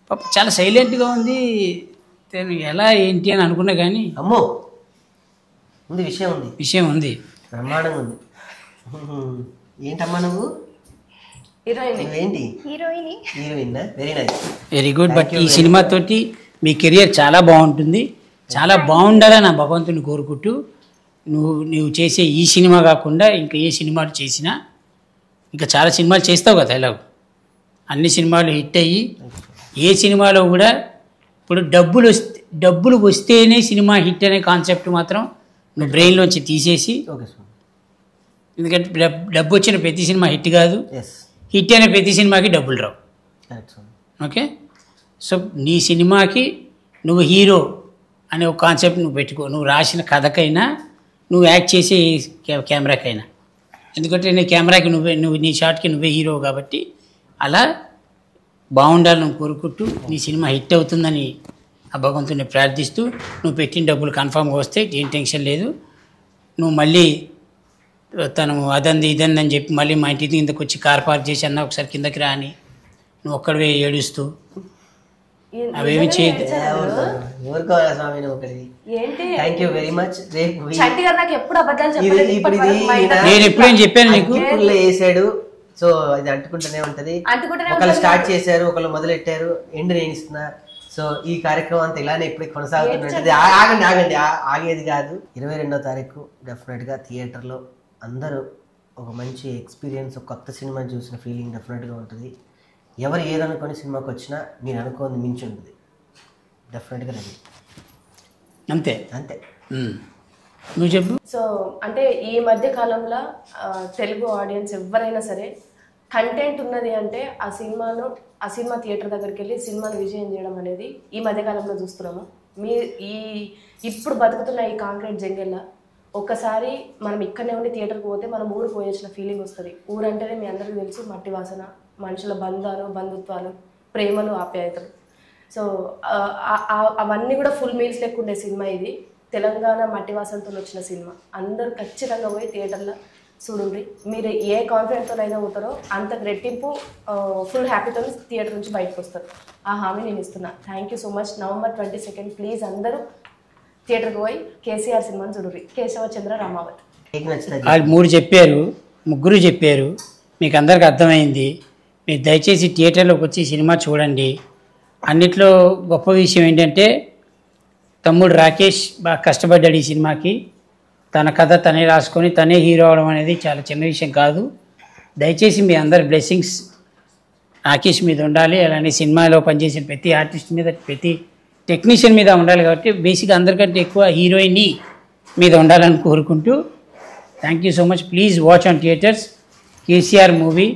Speaker 2: పాప చాలా సైలెంట్గా ఉంది, ఎలా ఏంటి అని అనుకున్నా కానీ
Speaker 3: అమ్మో విషయం ఉంది, బ్రహ్మాండంగా ఉంది. ఏంటమ్మా నువ్వు? Heroine. Very nice.
Speaker 2: Very good. But ఈ సినిమా తోటి మీ కెరియర్ చాలా బాగుంటుంది, చాలా బాగుండాలని నా భగవంతుని కోరుకుంటూ నువ్వు చేసే ఈ సినిమా కాకుండా ఇంకా ఏ సినిమాలు చేసినా, ఇంకా చాలా సినిమాలు చేస్తావు కదా ఎలాగో, అన్ని సినిమాలు హిట్ అయ్యి ఏ సినిమాలో కూడా ఇప్పుడు డబ్బులు వస్తేనే సినిమా హిట్ అనే కాన్సెప్ట్ మాత్రం నువ్వు బ్రెయిన్లోంచి తీసేసి,
Speaker 3: ఓకే స్వామి.
Speaker 2: ఎందుకంటే డబ్బు వచ్చిన ప్రతి సినిమా హిట్ కాదు,
Speaker 3: ఎస్,
Speaker 2: హిట్ అయిన ప్రతి సినిమాకి డబ్బులు రావు.
Speaker 3: కరెక్ట్ స్వామి.
Speaker 2: ఓకే, సో నీ సినిమాకి నువ్వు హీరో అనే ఒక కాన్సెప్ట్ నువ్వు పెట్టుకో, నువ్వు రాసిన కథకైనా నువ్వు యాక్ట్ చేసే కెమెరాకైనా, ఎందుకంటే నీ కెమెరాకి నువ్వు నీ షాట్కి నువ్వే హీరో కాబట్టి అలా బాగుండాలని కోరుకుంటూ నీ సినిమా హిట్ అవుతుందని ఆ భగవంతుని ప్రార్థిస్తూ, నువ్వు పెట్టిన డబ్బులు కన్ఫామ్గా వస్తే ఏం టెన్షన్ లేదు. నువ్వు మళ్ళీ తను అదంది ఇదంది అని చెప్పి మళ్ళీ మా ఇంటి కిందకు వచ్చి కార్ పార్క్ చేసి అన్న ఒకసారి కిందకి రా అని నువ్వు ఒక్కడివే ఏడుస్తూ అవేమి చేయదు.
Speaker 3: ఊరుకోవాలా స్వామి నువ్వు ఒకటి.
Speaker 1: ఏంటి
Speaker 3: థ్యాంక్ యూ వెరీ మచ్. రేపు
Speaker 1: చంటి గారు నాకు ఎప్పుడు అబద్ధాలు
Speaker 3: ఇప్పుడు
Speaker 1: చెప్పలేదు,
Speaker 3: ఇది
Speaker 1: ఇప్పటివరకు మా ఇంట్లో
Speaker 2: నేను ఎప్పుడేం చెప్పాను నీకు?
Speaker 3: అగ్గిపుల్ల వేసాడు, సో ఇది అంటుకుంటూనే ఉంటది.
Speaker 1: అంటుకుంటూనే
Speaker 3: ఒకళ్ళు స్టార్ట్ చేశారు, ఒకళ్ళు మొదలెట్టారు, ఎండ్ నేను ఇస్తున్నా. సో ఈ కార్యక్రమం అంతా ఇలానే ఇప్పుడు కొనసాగుతున్నది. ఆగండి ఆగేది కాదు. 22వ తారీఖు డెఫినెట్ గా థియేటర్ లో అందరూ ఒక మంచి ఎక్స్పీరియన్స్, ఒక కొత్త సినిమా చూసిన ఫీలింగ్ డెఫినెట్ గా ఉంటుంది. ఎవరు ఏదనుకొని సినిమాకి వచ్చినా నేను అనుకోని మించి ఉంటుంది. డెఫినెట్ గా రెడీ.
Speaker 2: అంతే
Speaker 3: అంతే.
Speaker 2: నువ్వు చెప్పు.
Speaker 1: సో అంటే ఈ మధ్య కాలంలో తెలుగు ఆడియన్స్ ఎవరైనా సరే కంటెంట్ ఉన్నది అంటే ఆ సినిమా థియేటర్ దగ్గరికి వెళ్ళి సినిమాను విజయం చేయడం అనేది ఈ మధ్య కాలంలో చూస్తున్నాము. ఇప్పుడు బతుకుతున్న ఈ కాంక్రీట్ జంగెల్లా ఒక్కసారి మనం ఇక్కడనే ఉండి థియేటర్కి పోతే మనం ఊరు పోయొచ్చిన ఫీలింగ్ వస్తుంది. ఊరంటేనే మీ అందరికీ తెలుసు, మట్టి వాసన, మనుషుల బంధాలు, బంధుత్వాలు, ప్రేమలు, ఆప్యాయతలు. సో అవన్నీ కూడా ఫుల్ మీల్స్ లేకుండే సినిమా ఇది. తెలంగాణ మట్టి వాసనతో వచ్చిన సినిమా. అందరూ ఖచ్చితంగా పోయి థియేటర్లో చూడండి. మీరు ఏ కాన్ఫిడెంట్తో అయినా పోతారో అంత రెట్టింపు ఫుల్ హ్యాపీతో థియేటర్ నుంచి బయటకు వస్తారు. ఆ హామీ నేను ఇస్తున్నా. Thank you so much. November 22 please అందరూ థియేటర్కి పోయి కేసీఆర్ సినిమాని చూడండి. కేశవచంద్ర రామావత్.
Speaker 2: వాళ్ళు 3 చెప్పారు, 3 చెప్పారు, మీకు అందరికి అర్థమైంది. మీరు దయచేసి థియేటర్లోకి వచ్చి సినిమా చూడండి. అన్నిట్లో గొప్ప విషయం ఏంటంటే తమ్ముడు రాకేష్ బాగా కష్టపడ్డాడు ఈ సినిమాకి. తన కథ తనే రాసుకొని తనే హీరో అవడం అనేది చాలా చిన్న విషయం కాదు. దయచేసి మీ అందరి బ్లెస్సింగ్స్ రాకేష్ మీద ఉండాలి. అలానే సినిమాలో పనిచేసిన ప్రతి ఆర్టిస్ట్ మీద, ప్రతి టెక్నీషియన్ మీద ఉండాలి. కాబట్టి బేసిక్గా అందరికంటే ఎక్కువ హీరోయిన్ మీద ఉండాలని కోరుకుంటూ thank you so much. Please watch on theatres KCR movie.